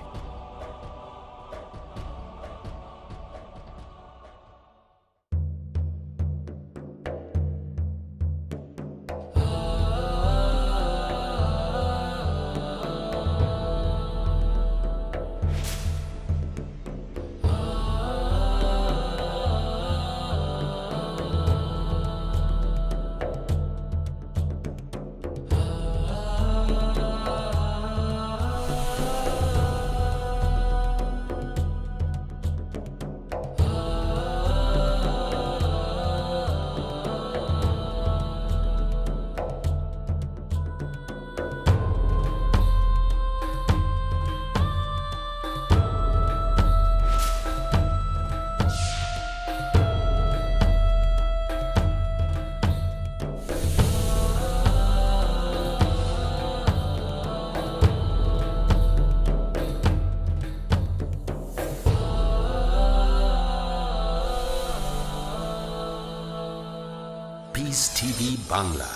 বাংলা,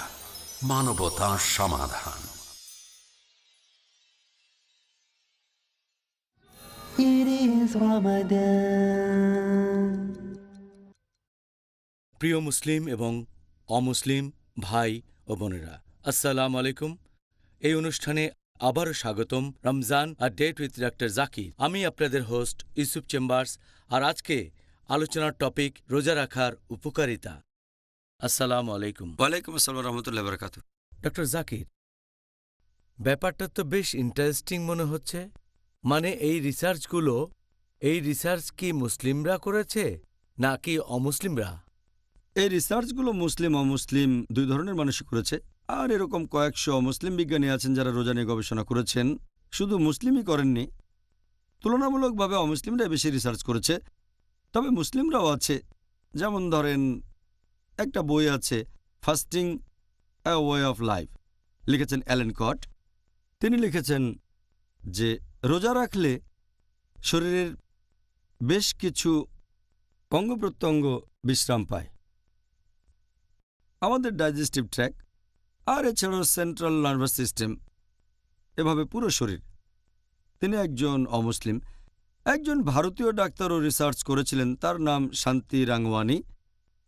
মানবতা সমাধান। It is Ramadan. প্রিয় মুসলিম এবং অমুসলিম ভাই ও বোনেরা, আসসালামু আলাইকুম। এই অনুষ্ঠানে আবারও স্বাগতম। রমজান আর ডেট উইথ ডক্টর জাকির। আমি আপনাদের হোস্ট ইউসুফ চেম্বার্স। আর আজকে আলোচনার টপিক রোজা রাখার উপকারিতা। আসসালামু আলাইকুম। ওয়ালাইকুম আসসালাম রহমতুল্লাহ বারাকাতু। ডক্টর জাকির, ব্যাপারটা তো বেশ ইন্টারেস্টিং মনে হচ্ছে। মানে এই রিসার্চ কি মুসলিমরা করেছে নাকি অমুসলিমরা? এই রিসার্চগুলো মুসলিম অমুসলিম দুই ধরনের মানুষই করেছে। আর এরকম কয়েকশো অমুসলিম বিজ্ঞানী আছেন যারা রোজা নিয়ে গবেষণা করেছেন। শুধু মুসলিমই করেননি, তুলনামূলকভাবে অমুসলিমরা বেশি রিসার্চ করেছে। তবে মুসলিমরাও আছে। যেমন ধরেন, একটা বই আছে fasting a way of life, লিখেছেন অ্যালেন কট। তিনি লিখেছেন যে রোজা রাখলে শরীরের বেশ কিছু অঙ্গ প্রত্যঙ্গ বিশ্রাম পায়, আমাদের ডাইজেস্টিভ ট্র্যাক আর এছাড়াও সেন্ট্রাল নার্ভাস সিস্টেম, এভাবে পুরো শরীর। তিনি একজন অমুসলিম। একজন ভারতীয় ডাক্তারও রিসার্চ করেছিলেন, তার নাম শান্তি রাংওয়ানি।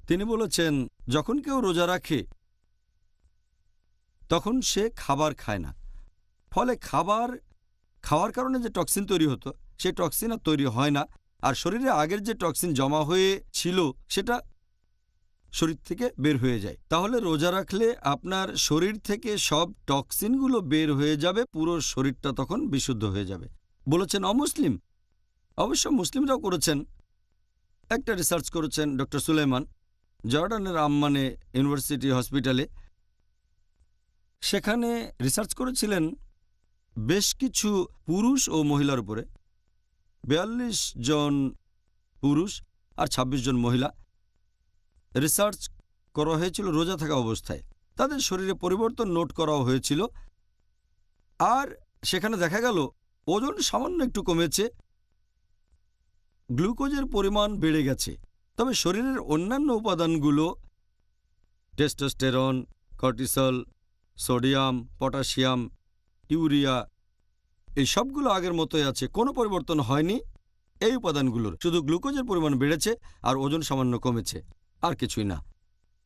তিনি বলেছেন যখন কেউ রোজা রাখে তখন সে খাবার খায় না, ফলে খাওয়ার কারণে যে টক্সিন তৈরি হতো সেই টক্সিন আর তৈরি হয় না, আর শরীরে আগের যে টক্সিন জমা হয়েছিল সেটা শরীর থেকে বের হয়ে যায়। তাহলে রোজা রাখলে আপনার শরীর থেকে সব টক্সিনগুলো বের হয়ে যাবে, পুরো শরীরটা তখন বিশুদ্ধ হয়ে যাবে, বলেছেন অমুসলিম। অবশ্য মুসলিমরাও করেছেন। একটা রিসার্চ করেছেন ডক্টর সুলেমান জর্ডানের আম্মানে ইউনিভার্সিটি হসপিটালে। সেখানে রিসার্চ করেছিলেন বেশ কিছু পুরুষ ও মহিলার উপরে। ৪২ জন পুরুষ আর ২৬ জন মহিলা। রিসার্চ করা হয়েছিল রোজা থাকা অবস্থায়। তাদের শরীরে পরিবর্তন নোট করা হয়েছিল, আর সেখানে দেখা গেল ওজন সামান্য একটু কমেছে, গ্লুকোজের পরিমাণ বেড়ে গেছে। তবে শরীরের অন্যান্য উপাদানগুলো testosterone, cortisol, sodium, potassium, urea, এই সবগুলো আগের মতোই আছে, কোনো পরিবর্তন হয়নি এই উপাদানগুলোর। শুধু গ্লুকোজের পরিমাণ বেড়েছে আর ওজন সামান্য কমেছে, আর কিছুই না।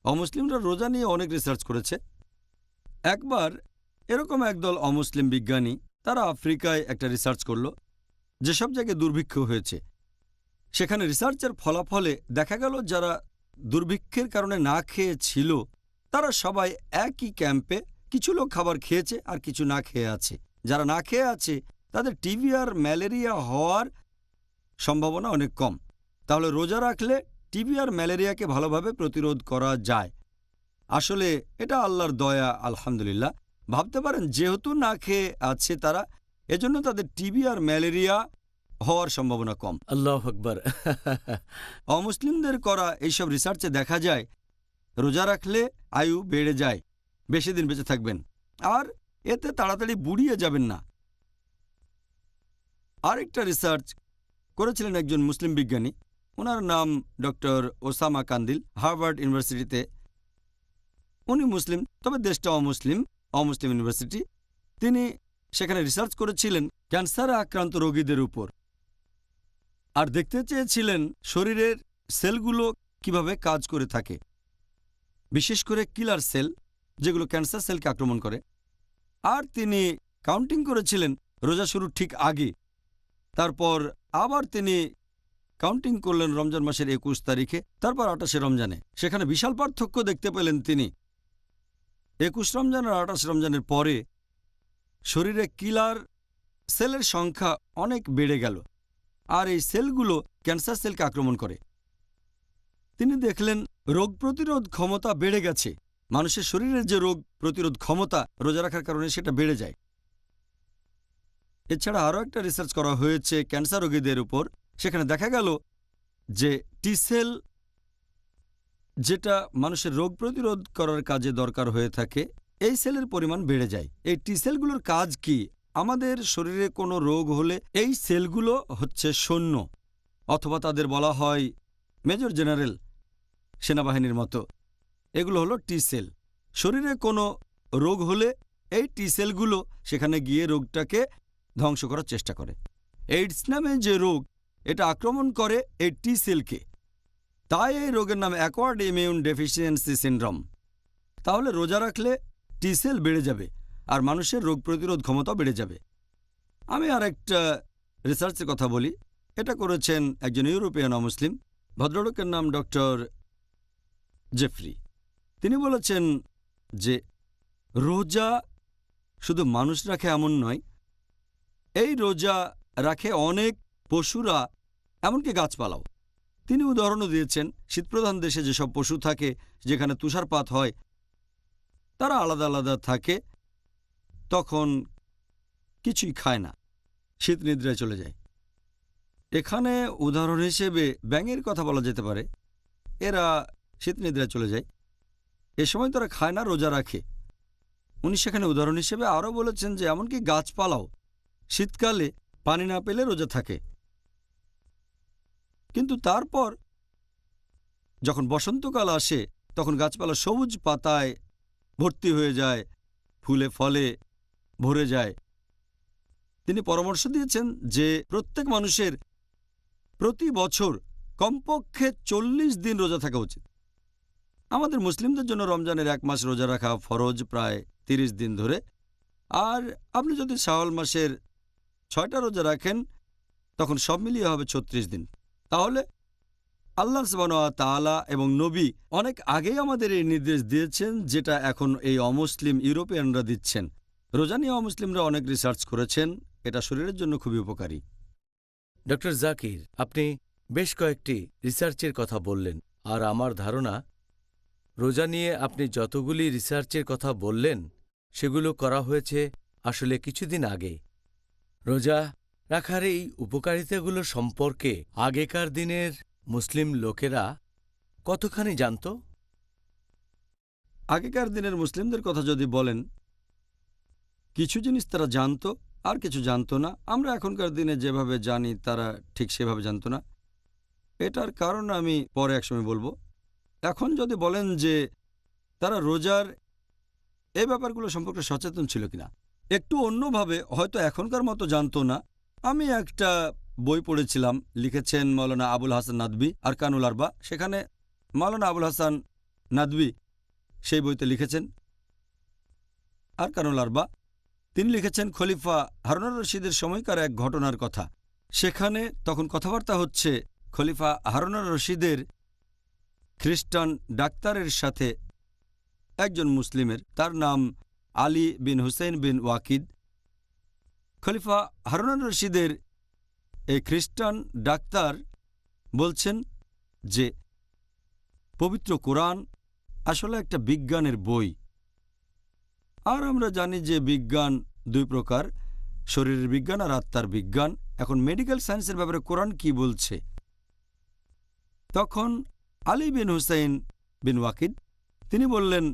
অমুসলিমরা রোজা নিয়ে অনেক রিসার্চ করেছে। একবার এরকম একদল অমুসলিম বিজ্ঞানী তারা আফ্রিকায় একটা রিসার্চ করল, যেসব জায়গায় দুর্ভিক্ষ হয়েছে সেখানে রিসার্চের ফলাফলে দেখা গেল যারা দুর্ভিক্ষের কারণে না খেয়ে ছিল তারা সবাই একই ক্যাম্পে, কিছু লোক খাবার খেয়েছে আর কিছু না খেয়ে আছে। যারা না খেয়ে আছে তাদের টিবি আর ম্যালেরিয়া হওয়ার সম্ভাবনা অনেক কম। তাহলে রোজা রাখলে টিবি আর ম্যালেরিয়াকে ভালোভাবে প্রতিরোধ করা যায়। আসলে এটা আল্লাহর দয়া, আলহামদুলিল্লাহ। ভাবতে পারেন যেহেতু না খেয়ে আছে তারা, এজন্য তাদের টিবি আর ম্যালেরিয়া হওয়ার সম্ভাবনা কম। আল্লাহু আকবার। অমুসলিমদের করা এইসব রিসার্চে দেখা যায় রোজা রাখলে আয়ু বেড়ে যায়, বেশি দিন বেঁচে থাকবেন, আর এতে তাড়াতাড়ি বুড়িয়ে যাবেন না। আরেকটা রিসার্চ করেছিলেন একজন মুসলিম বিজ্ঞানী, ওনার নাম ডক্টর ওসামা কান্দিল, হার্ভার্ড ইউনিভার্সিটিতে। উনি মুসলিম, তবে দেশটা অমুসলিম ইউনিভার্সিটি। তিনি সেখানে রিসার্চ করেছিলেন ক্যান্সারে আক্রান্ত রোগীদের উপর, আর দেখতে চেয়েছিলেন শরীরের সেলগুলো কিভাবে কাজ করে থাকে, বিশেষ করে কিলার সেল যেগুলো ক্যান্সার সেলকে আক্রমণ করে। আর তিনি কাউন্টিং করেছিলেন রোজা শুরুর ঠিক আগে। তারপর আবার তিনি কাউন্টিং করলেন রমজান মাসের ২১ তারিখে, তারপর ২৮শে রমজানে। সেখানে বিশাল পার্থক্য দেখতে পেলেন তিনি। ২১ রমজান আর ২৮ রমজানের পরে শরীরে কিলার সেলের সংখ্যা অনেক বেড়ে গেল, আর এই সেলগুলো ক্যান্সার সেলকে আক্রমণ করে। তিনি দেখলেন রোগ প্রতিরোধ ক্ষমতা বেড়ে গেছে। মানুষের শরীরের যে রোগ প্রতিরোধ ক্ষমতা রোজা রাখার কারণে সেটা বেড়ে যায়। এছাড়া আরও একটা রিসার্চ করা হয়েছে ক্যান্সার রোগীদের উপর। সেখানে দেখা গেল যে টি সেল, যেটা মানুষের রোগ প্রতিরোধ করার কাজে দরকার হয়ে থাকে, এই সেলের পরিমাণ বেড়ে যায়। এই টি সেলগুলোর কাজ কি? আমাদের শরীরে কোনো রোগ হলে এই সেলগুলো হচ্ছে সৈন্য, অথবা তাদের বলা হয় মেজর জেনারেল, সেনাবাহিনীর মতো। এগুলো হলো টি সেল। শরীরে কোনো রোগ হলে এই টি সেলগুলো সেখানে গিয়ে রোগটাকে ধ্বংস করার চেষ্টা করে। এইডস নামে যে রোগ, এটা আক্রমণ করে এই টি সেলকে, তাই এই রোগের নাম অ্যাকোয়ার্ড ইমিউন ডেফিসিয়েন্সি সিনড্রোম। তাহলে রোজা রাখলে টি সেল বেড়ে যাবে আর মানুষের রোগ প্রতিরোধ ক্ষমতা বেড়ে যাবে। আমি আর একটা রিসার্চের কথা বলি। এটা করেছেন একজন ইউরোপিয়ান অমুসলিম, ভদ্রলোকের নাম ডক্টর জেফরি। তিনি বলেছেন যে রোজা শুধু মানুষ রাখে এমন নয়, এই রোজা রাখে অনেক পশুরা, এমনকি গাছপালাও। তিনি উদাহরণও দিয়েছেন শীতপ্রধান দেশে যেসব পশু থাকে, যেখানে তুষারপাত হয়, তারা আলাদা আলাদা থাকে, তখন কিছুই খায় না, শীত নিদ্রায় চলে যায়। এখানে উদাহরণ হিসেবে ব্যাঙের কথা বলা যেতে পারে। এরা শীত নিদ্রায় চলে যায়, এ সময় তারা খায় না, রোজা রাখে। উনি সেখানে উদাহরণ হিসেবে আরও বলেছেন যে এমনকি গাছপালাও শীতকালে পানি না পেলে রোজা থাকে। কিন্তু তারপর যখন বসন্তকাল আসে, তখন গাছপালা সবুজ পাতায় ভর্তি হয়ে যায়, ফুলে ফলে ভরে যায়। তিনি পরামর্শ দিয়েছেন যে প্রত্যেক মানুষের প্রতি বছর কমপক্ষে 40 দিন রোজা থাকা উচিত। আমাদের মুসলিমদের জন্য রমজানের 1 মাস রোজা রাখা ফরজ, প্রায় 30 দিন ধরে। আর আপনি যদি শাওয়াল মাসের 6টা রোজা রাখেন, তখন সব মিলিয়ে হবে 36 দিন। তাহলে আল্লাহ সুবহানাহু ওয়া তাআলা এবং নবী অনেক আগেই আমাদের এই নির্দেশ দিয়েছেন, যেটা এখন এই অমুসলিম ইউরোপিয়ানরা দিচ্ছেন। রোজা নিয়ে অমুসলিমরা অনেক রিসার্চ করেছেন, এটা শরীরের জন্য খুবই উপকারী। ডক্টর জাকির, আপনি বেশ কয়েকটি রিসার্চের কথা বললেন, আর আমার ধারণা রোজা নিয়ে আপনি যতগুলি রিসার্চের কথা বললেন সেগুলো করা হয়েছে আসলে কিছুদিন আগে। রোজা রাখার এই উপকারিতাগুলো সম্পর্কে আগেকার দিনের মুসলিম লোকেরা কতখানি জানত? আগেকার দিনের মুসলিমদের কথা যদি বলেন, কিছু জিনিস তারা জানত আর কিছু জানত না। আমরা এখনকার দিনে যেভাবে জানি তারা ঠিক সেভাবে জানত না। এটার কারণ আমি পরে একসময় বলবো। এখন যদি বলেন যে তারা রোজার এই ব্যাপারগুলো সম্পর্কে সচেতন ছিল কিনা, একটু অন্যভাবে, হয়তো এখনকার মতো জানতো না। আমি একটা বই পড়েছিলাম, লিখেছেন মৌলানা আবুল হাসান নাদভী, আরকানুল আরবা। সেখানে মৌলানা আবুল হাসান নাদভী সেই বইতে লিখেছেন আরকানুল আরবা। তিনি লিখেছেন খলিফা হারুনুর রশিদের সময়কার এক ঘটনার কথা। সেখানে তখন কথাবার্তা হচ্ছে খলিফা হারুনুর রশিদের খ্রিস্টান ডাক্তারের সাথে একজন মুসলিমের, তার নাম আলী বিন হুসেইন বিন ওয়াকিদ। খলিফা হারুনুর রশিদের এই খ্রিস্টান ডাক্তার বলছেন যে পবিত্র কোরআন আসলে একটা বিজ্ঞানের বই। আর আমরা জানি যে বিজ্ঞান 2 প্রকার, শরীরের বিজ্ঞান আর আত্মার বিজ্ঞান। এখন মেডিকেল সায়েন্সের ব্যাপারে কোরআন কি বলছে? তখন আলী বিন হুসাইন বিন ওয়াকিদ তিনি বললেন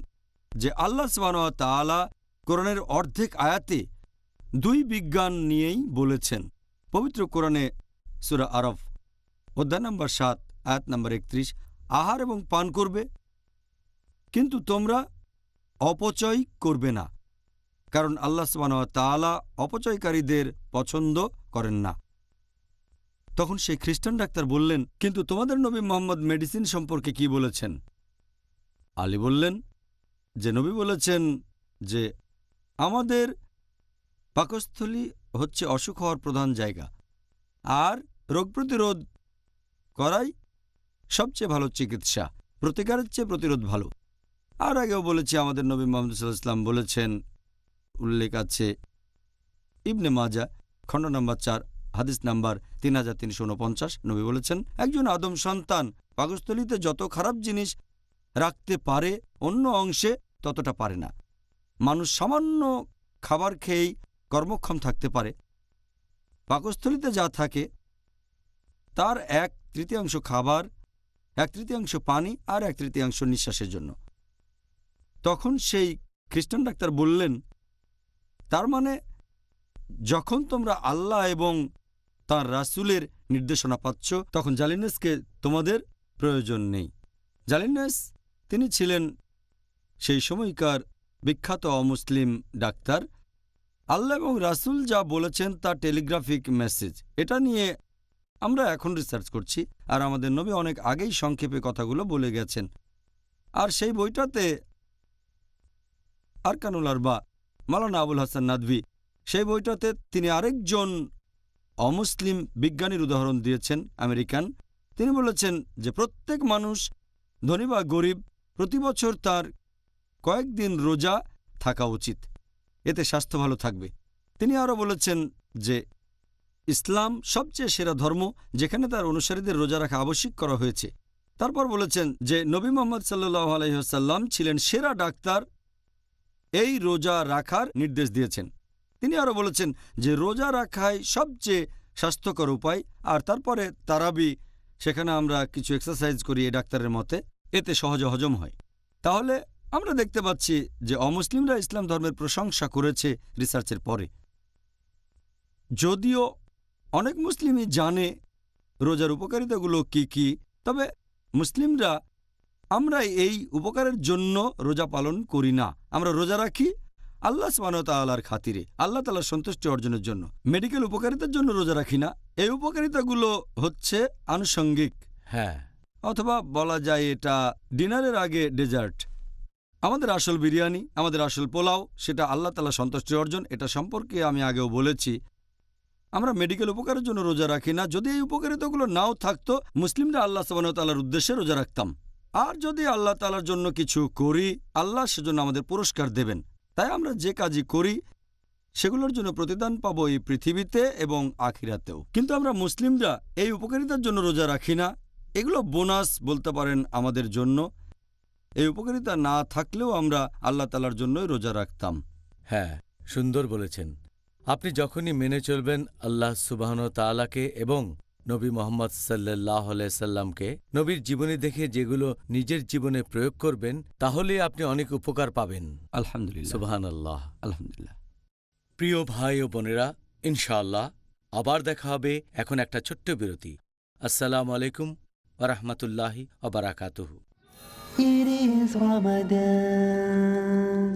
যে আল্লাহ সুবহানাহু ওয়া তাআলা কোরআনের অর্ধেক আয়াতে 2 বিজ্ঞান নিয়েই বলেছেন। পবিত্র কোরআনে সূরা আরফ অধ্যায় নম্বর 7 আয়াত নম্বর 31, আহার এবং পান করবে, কিন্তু তোমরা অপচয় করবে না, কারণ আল্লাহ সুবহানাহু ওয়া তাআলা অপচয়কারীদের পছন্দ করেন না। তখন সেই খ্রিস্টান ডাক্তার বললেন, কিন্তু তোমাদের নবী মুহাম্মদ মেডিসিন সম্পর্কে কি বলেছেন? আলী বললেন যে নবী বলেছেন যে আমাদের পাকস্থলী হচ্ছে অসুখ হওয়ার প্রধান জায়গা, আর রোগ প্রতিরোধ করাই সবচেয়ে ভালো চিকিৎসা, প্রতিকারের চেয়ে প্রতিরোধ ভালো। আর আগেও বলেছি আমাদের নবী মুহাম্মদ সাল্লাল্লাহু আলাইহি ওয়াসাল্লাম বলেছেন, উল্লেখ আছে ইবনে মাজা খণ্ড নম্বর 4 হাদিস নাম্বার 3349, নবী বলেছেন একজন আদম সন্তান পাকস্থলীতে যত খারাপ জিনিস রাখতে পারে অন্য অংশে ততটা পারে না। মানুষ সামান্য খাবার খেয়েই কর্মক্ষম থাকতে পারে, পাকস্থলীতে যা থাকে তার 1/3 খাবার, 1/3 পানি আর 1/3 নিঃশ্বাসের জন্য। তখন সেই খ্রিস্টান ডাক্তার বললেন, তার মানে যখন তোমরা আল্লাহ এবং তাঁর রাসূলের নির্দেশনা পাচ্ছ, তখন জালিনাসকে তোমাদের প্রয়োজন নেই। জালিনাস তিনি ছিলেন সেই সময়কার বিখ্যাত অমুসলিম ডাক্তার। আল্লাহ এবং রাসূল যা বলেছেন তা টেলিগ্রাফিক মেসেজ, এটা নিয়ে আমরা এখন রিসার্চ করছি। আর আমাদের নবী অনেক আগেই সংক্ষেপে কথাগুলো বলে গেছেন। আর সেই বইটাতে আরকানুল আরবা, মাওলানা আবুল হাসান নাদভী, সেই বইটাতে তিনি আরেকজন অমুসলিম বিজ্ঞানীর উদাহরণ দিয়েছেন, আমেরিকান। তিনি বলেছেন যে প্রত্যেক মানুষ, ধনী বা গরিব, প্রতি বছর তার কয়েকদিন রোজা থাকা উচিত, এতে স্বাস্থ্য ভালো থাকবে। তিনি আরও বলেছেন যে ইসলাম সবচেয়ে সেরা ধর্ম, যেখানে তার অনুসারীদের রোজা রাখা আবশ্যক করা হয়েছে। তারপর বলেছেন যে নবী মুহাম্মদ সাল্লাল্লাহু আলাইহি ওয়াসাল্লাম ছিলেন সেরা ডাক্তার, এই রোজা রাখার নির্দেশ দিয়েছেন। তিনি আরও বলেছেন যে রোজা রাখাই সবচেয়ে স্বাস্থ্যকর উপায়। আর তারপরে তারাবি, সেখানে আমরা কিছু এক্সারসাইজ করি এই ডাক্তারের মতে, এতে সহজে হজম হয়। তাহলে আমরা দেখতে পাচ্ছি যে অমুসলিমরা ইসলাম ধর্মের প্রশংসা করেছে রিসার্চের পরে। যদিও অনেক মুসলিমই জানে রোজার উপকারিতাগুলো কি কি, তবে মুসলিমরা আমরা এই উপকারের জন্য রোজা পালন করি না। আমরা রোজা রাখি আল্লাহ সুবহানাহু ওয়া তাআলার খাতিরে, আল্লাহ তাআলার সন্তুষ্টি অর্জনের জন্য। মেডিকেল উপকারিতার জন্য রোজা রাখি না। এই উপকারিতাগুলো হচ্ছে আনুষঙ্গিক, হ্যাঁ, অথবা বলা যায় এটা ডিনারের আগে ডেজার্ট। আমাদের আসল বিরিয়ানি, আমাদের আসল পোলাও, সেটা আল্লাহ তাআলার সন্তুষ্টি অর্জন। এটা সম্পর্কে আমি আগেও বলেছি। আমরা মেডিকেল উপকারের জন্য রোজা রাখি না। যদি এই উপকারিতাগুলো নাও থাকতো, মুসলিমরা আল্লাহ সুবহানাহু ওয়া তাআলার উদ্দেশ্যে রোজা রাখতাম। আর যদি আল্লাহ তাআলার জন্য কিছু করি, আল্লাহ সেজন্য আমাদের পুরস্কার দেবেন। তাই আমরা যে কাজই করি সেগুলোর জন্য প্রতিদান পাবো এই পৃথিবীতে এবং আখিরাতেও। কিন্তু আমরা মুসলিমরা এই উপকারিতার জন্য রোজা রাখি না। এগুলো বোনাস বলতে পারেন আমাদের জন্য। এই উপকারিতা না থাকলেও আমরা আল্লাহ তাআলার জন্যই রোজা রাখতাম। হ্যাঁ, সুন্দর বলেছেন। আপনি যখনই মেনে চলবেন আল্লাহ সুবহানাহু ওয়া তাআলাকে এবং নবী মুহাম্মদ সাল্লাল্লাহু আলাইহি সাল্লামকে, নবীর জীবনী দেখে যেগুলো নিজের জীবনে প্রয়োগ করবেন, তাহলে আপনি অনেক উপকার পাবেন। আলহামদুলিল্লাহ, সুবহানাল্লাহ, আলহামদুলিল্লাহ। প্রিয় ভাই ও বোনেরা, ইনশাআল্লাহ আবার দেখা হবে। এখন একটা ছোট্ট বিরতি। আসসালামু আলাইকুম ওয়া রাহমাতুল্লাহি ওয়া বারাকাতুহু। It is Ramadan.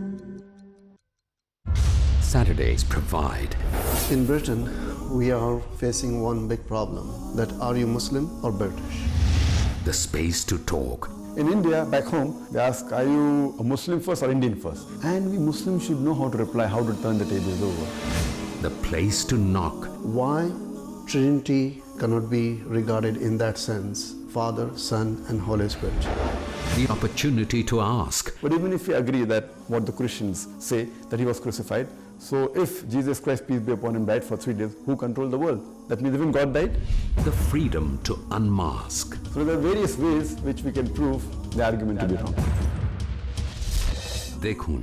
Saturdays provide. In Britain, we are facing one big problem, that are you Muslim or British? The space to talk. In India, back home, they ask, are you a Muslim first or Indian first? And we Muslims should know how to reply, how to turn the tables over. The place to knock. Why Trinity cannot be regarded in that sense, Father, Son and Holy Spirit? The opportunity to ask. But even if we agree that what the Christians say, that he was crucified, so if Jesus Christ, peace be upon him, died for 3 days, who controlled the world? That means even God died? The freedom to unmask. So there are various ways which we can prove the argument to be wrong. দেখুন,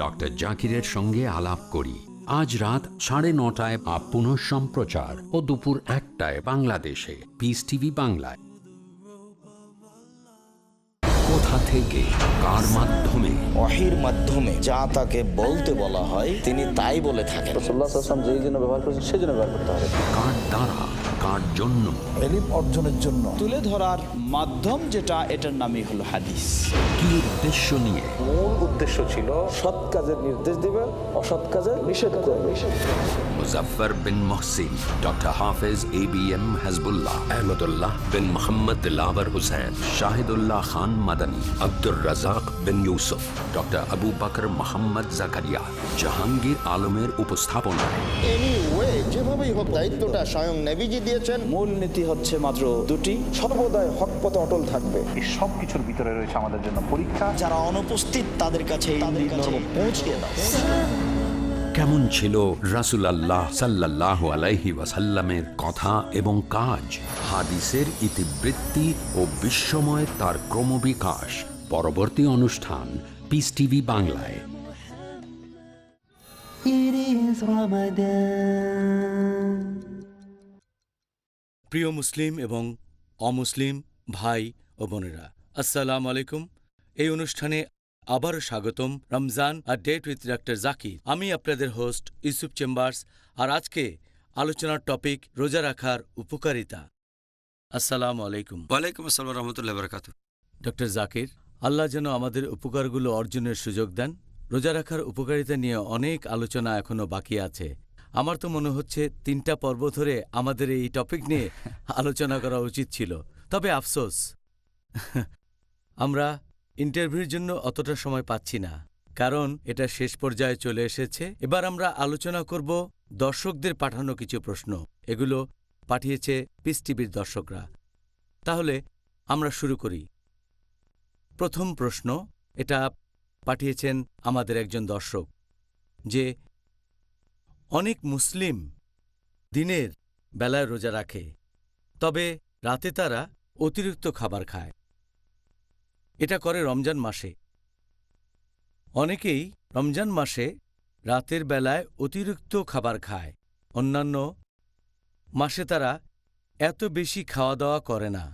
ডক্টর জাকিরের সঙ্গে আলাপ করি আজ রাত 9:30 পুনঃ সম্প্রচার ও দুপুর 1টায় বাংলাদেশে পিস টিভি বাংলায়। কোথা থেকে, কার মাধ্যমে? ওহীর মাধ্যমে যা তাকে বলতে বলা হয় তিনি তাই বলে থাকেন। রাসূলুল্লাহ সাল্লাল্লাহু আলাইহি ওয়াসাল্লাম যেই জন্য ব্যবহার করেছেন সেই জন্য ব্যবহার করতে হবে। কার দ্বারা, কার জন্য? ইলম অর্জনের জন্য। তুলে ধরার মাধ্যম যেটা, এটার নামই হলো হাদিস। কি উদ্দেশ্য নিয়ে? মূল উদ্দেশ্য ছিল সৎ কাজের নির্দেশ দিবে, অসৎ কাজের নিষেধ করবে। মুজাফফর বিন মুহসিন, ডক্টর হাফেজ ABM হাসবুল্লাহ, আহমদুল্লাহ বিন মোহাম্মদ দিলাওয়ার হোসেন, শাহিদুল্লাহ খান মাদানী, আব্দুর রাজাক বিন ইউসুফ, ডক্টর আবু বকর মোহাম্মদ জাকারিয়া, জাহাঙ্গীর আলমের উপস্থাপনায় এনিওয়ে যেভাবেই হোক দায়িত্বটা স্বয়ং নবীজি দিয়েছেন। মূল নীতি হচ্ছে মাত্র দুটি, সর্বদাই হক পথে অটল থাকবে। এই সব কিছুর ভিতরে রয়েছে আমাদের জন্য পরীক্ষা। যারা অনুপস্থিত তাদের কাছে এই মর্ম পৌঁছে দাও। কেমন ছিল রাসূলুল্লাহ সাল্লাল্লাহু আলাইহি ওয়াসাল্লামের কথা এবং কাজ? হাদিসের ইতিবৃত্তি ও বিশ্বময় তার ক্রমবিকাশ। পরবর্তী অনুষ্ঠান পিস টিভি বাংলায়। It is Ramadan. প্রিয় মুসলিম এবং অমুসলিম ভাই ও বোনেরা, আসসালামু আলাইকুম। এই অনুষ্ঠানে আবারও স্বাগতম। রমজান আর ডেট উইথ ডক্টর জাকির। আমি আপনাদের হোস্ট ইউসুফ চেম্বার্স। আর আজকে আলোচনার টপিক রোজা রাখার উপকারিতা। আসসালামু আলাইকুম। ওয়ালাইকুম আসসালাম রাহমাতুল্লাহি ওয়া বারাকাতুহু। ডক্টর জাকির, আল্লাহ যেন আমাদের উপকারগুলো অর্জনের সুযোগ দেন। রোজা রাখার উপকারিতা নিয়ে অনেক আলোচনা এখনও বাকি আছে। আমার তো মনে হচ্ছে 3টা পর্ব ধরে আমাদের এই টপিক নিয়ে আলোচনা করা উচিত ছিল, তবে আফসোস আমরা ইন্টারভিউর জন্য অতটা সময় পাচ্ছি না, কারণ এটা শেষ পর্যায়ে চলে এসেছে। এবার আমরা আলোচনা করব দর্শকদের পাঠানো কিছু প্রশ্ন। এগুলো পাঠিয়েছে পিস টিভির দর্শকরা। তাহলে আমরা শুরু করি। প্রথম প্রশ্ন এটা পাঠিয়েছেন আমাদের একজন দর্শক, যে অনেক মুসলিম দিনের বেলায় রোজা রাখে, তবে রাতে তারা অতিরিক্ত খাবার খায়। এটা করে রমজান মাসে। অনেকেই রমজান মাসে রাতের বেলায় অতিরিক্ত খাবার খায়, অন্যান্য মাসে তারা এত বেশি খাওয়া দাওয়া করে না।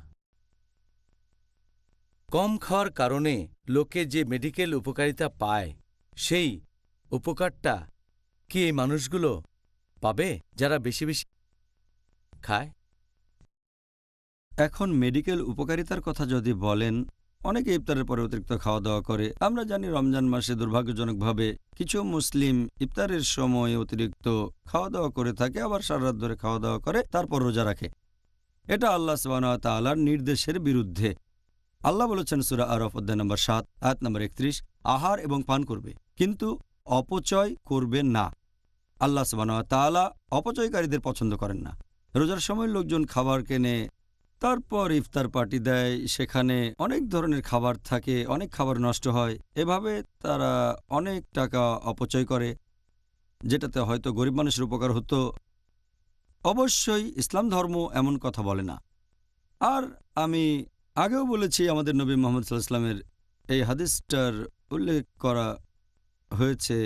কম খাওয়ার কারণে লোকে যে মেডিকেল উপকারিতা পায়, সেই উপকারটা কি এই মানুষগুলো পাবে যারা বেশি বেশি খায়? এখন মেডিকেল উপকারিতার কথা যদি বলেন, অনেকে ইফতারের পরে অতিরিক্ত খাওয়া দাওয়া করে। আমরা জানি রমজান মাসে দুর্ভাগ্যজনকভাবে কিছু মুসলিম ইফতারের সময় অতিরিক্ত খাওয়া দাওয়া করে থাকে, আবার সারা রাত ধরে খাওয়া দাওয়া করে, তারপর রোজা রাখে। এটা আল্লাহ সুবহানাহু ওয়া তাআলার নির্দেশের বিরুদ্ধে। আল্লাহ বলেছেন সূরা আরাফ অধ্যায় নম্বর 7 আয়াত নম্বর 31, আহার এবং পান করবে, কিন্তু অপচয় করবে না। আল্লাহ সুবহানাহু ওয়া তাআলা অপচয়কারীদের পছন্দ করেন না। রোজার সময় লোকজন খাবার কেনে, তারপর ইফতার পার্টি দেয়, সেখানে অনেক ধরনের খাবার থাকে, অনেক খাবার নষ্ট হয়। এভাবে তারা অনেক টাকা অপচয় করে, যেটাতে হয়তো গরিব মানুষের উপকার হতো। অবশ্যই ইসলাম ধর্ম এমন কথা বলে না। আর আমি আগেও বলেছি, আমাদের নবী মুহাম্মদ সাল্লাল্লাহু আলাইহি ওয়াসাল্লামের এই হাদিসটার উল্লেখ করা হয়েছে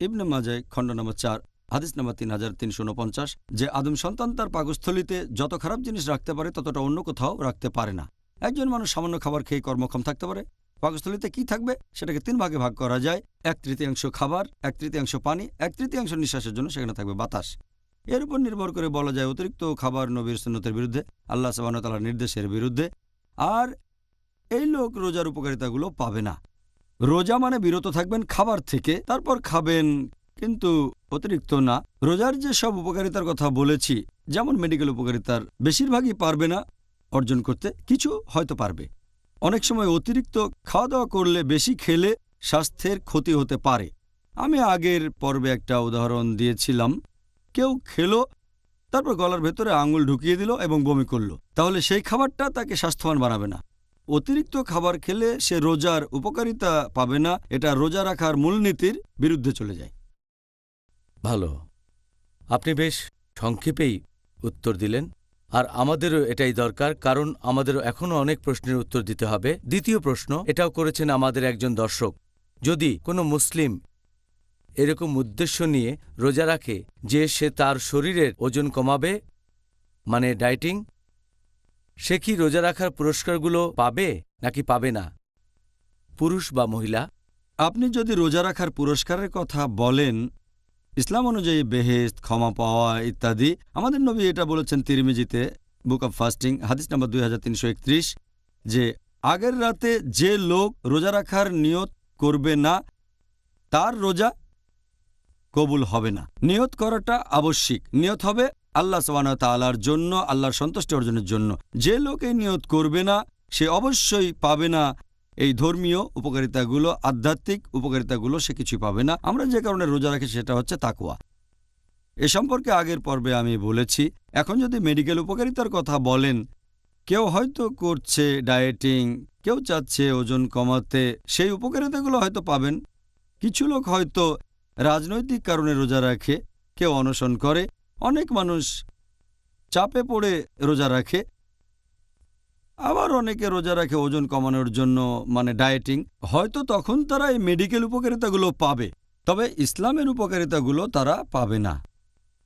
ইবনে মাজাহ খণ্ড নম্বর 4 হাদিস নম্বর 3349, যে আদম সন্তান তার পাকস্থলিতে যত খারাপ জিনিস রাখতে পারে ততটা অন্য কোথাও রাখতে পারে না। একজন মানুষ সামান্য খাবার খেয়ে কর্মক্ষম থাকতে পারে, পাকস্থলিতে কি থাকবে সেটাকে 3 ভাগে ভাগ করা যায়। 1/3 খাবার, 1/3 পানি, 1/3 নিঃশ্বাসের জন্য সেখানে থাকবে বাতাস। এর উপর নির্ভর করে বলা যায় অতিরিক্ত খাবার নবীর সুন্নতের বিরুদ্ধে, আল্লাহ সুবহানাহু ওয়া তাআলার নির্দেশের বিরুদ্ধে। আর এই লোক রোজার উপকারিতাগুলো পাবে না। রোজা মানে বিরত থাকবেন খাবার থেকে, তারপর খাবেন, কিন্তু অতিরিক্ত না। রোজার যে সব উপকারিতার কথা বলেছি, যেমন মেডিকেল উপকারিতার বেশিরভাগই পারবে না অর্জন করতে, কিছু হয়তো পারবে। অনেক সময় অতিরিক্ত খাওয়া দাওয়া করলে, বেশি খেলে স্বাস্থ্যের ক্ষতি হতে পারে। আমি আগের পর্বে একটা উদাহরণ দিয়েছিলাম, কেউ খেলো, তারপর গলার ভেতরে আঙুল ঢুকিয়ে দিল এবং বমি করলো, তাহলে সেই খাবারটা তাকে স্বাস্থ্যবান বানাবে না। অতিরিক্ত খাবার খেলে সে রোজার উপকারিতা পাবে না। এটা রোজা রাখার মূলনীতির বিরুদ্ধে চলে যায়। ভালো, আপনি বেশ সংক্ষেপেই উত্তর দিলেন, আর আমাদেরও এটাই দরকার, কারণ আমাদেরও এখনও অনেক প্রশ্নের উত্তর দিতে হবে। দ্বিতীয় প্রশ্ন এটাও করেছেন আমাদের একজন দর্শক, যদি কোনো মুসলিম এরকম উদ্দেশ্য নিয়ে রোজা রাখে যে সে তার শরীরের ওজন কমাবে, মানে ডায়েটিং, সে কি রোজা রাখার পুরস্কারগুলো পাবে নাকি পাবে না, পুরুষ বা মহিলা? আপনি যদি রোজা রাখার পুরস্কারের কথা বলেন, ইসলাম অনুযায়ী বেহেশত, ক্ষমা পাওয়া ইত্যাদি, আমাদের নবী এটা বলেছেন তিরমিজিতে বুক অব ফাস্টিং হাদিস নম্বর 2331, যে আগের রাতে যে লোক রোজা রাখার নিয়ত করবে না তার রোজা কবুল হবে না। নিয়ত করাটা আবশ্যিক। নিয়ত হবে আল্লাহ সুবহানাহু ওয়া তাআলার জন্য, আল্লাহর সন্তুষ্টি অর্জনের জন্য। যে লোক এই নিয়ত করবে না সে অবশ্যই পাবে না এই ধর্মীয় উপকারিতাগুলো, আধ্যাত্মিক উপকারিতাগুলো সে কিছুই পাবে না। আমরা যে কারণে রোজা রাখি সেটা হচ্ছে তাকওয়া। এ সম্পর্কে আগের পর্বে আমি বলেছি। এখন যদি মেডিকেল উপকারিতার কথা বলেন, কেউ হয়তো করছে ডায়েটিং, কেউ চাচ্ছে ওজন কমাতে, সেই উপকারিতাগুলো হয়তো পাবেন। কিছু লোক হয়তো রাজনৈতিক কারণে রোজা রাখে, কেউ অনশন করে, অনেক মানুষ চাপে পড়ে রোজা রাখে, আবার অনেকে রোজা রাখে ওজন কমানোর জন্য, মানে ডায়েটিং। হয়তো তখন তারা এই মেডিকেল উপকারিতাগুলো পাবে, তবে ইসলামের উপকারিতাগুলো তারা পাবে না।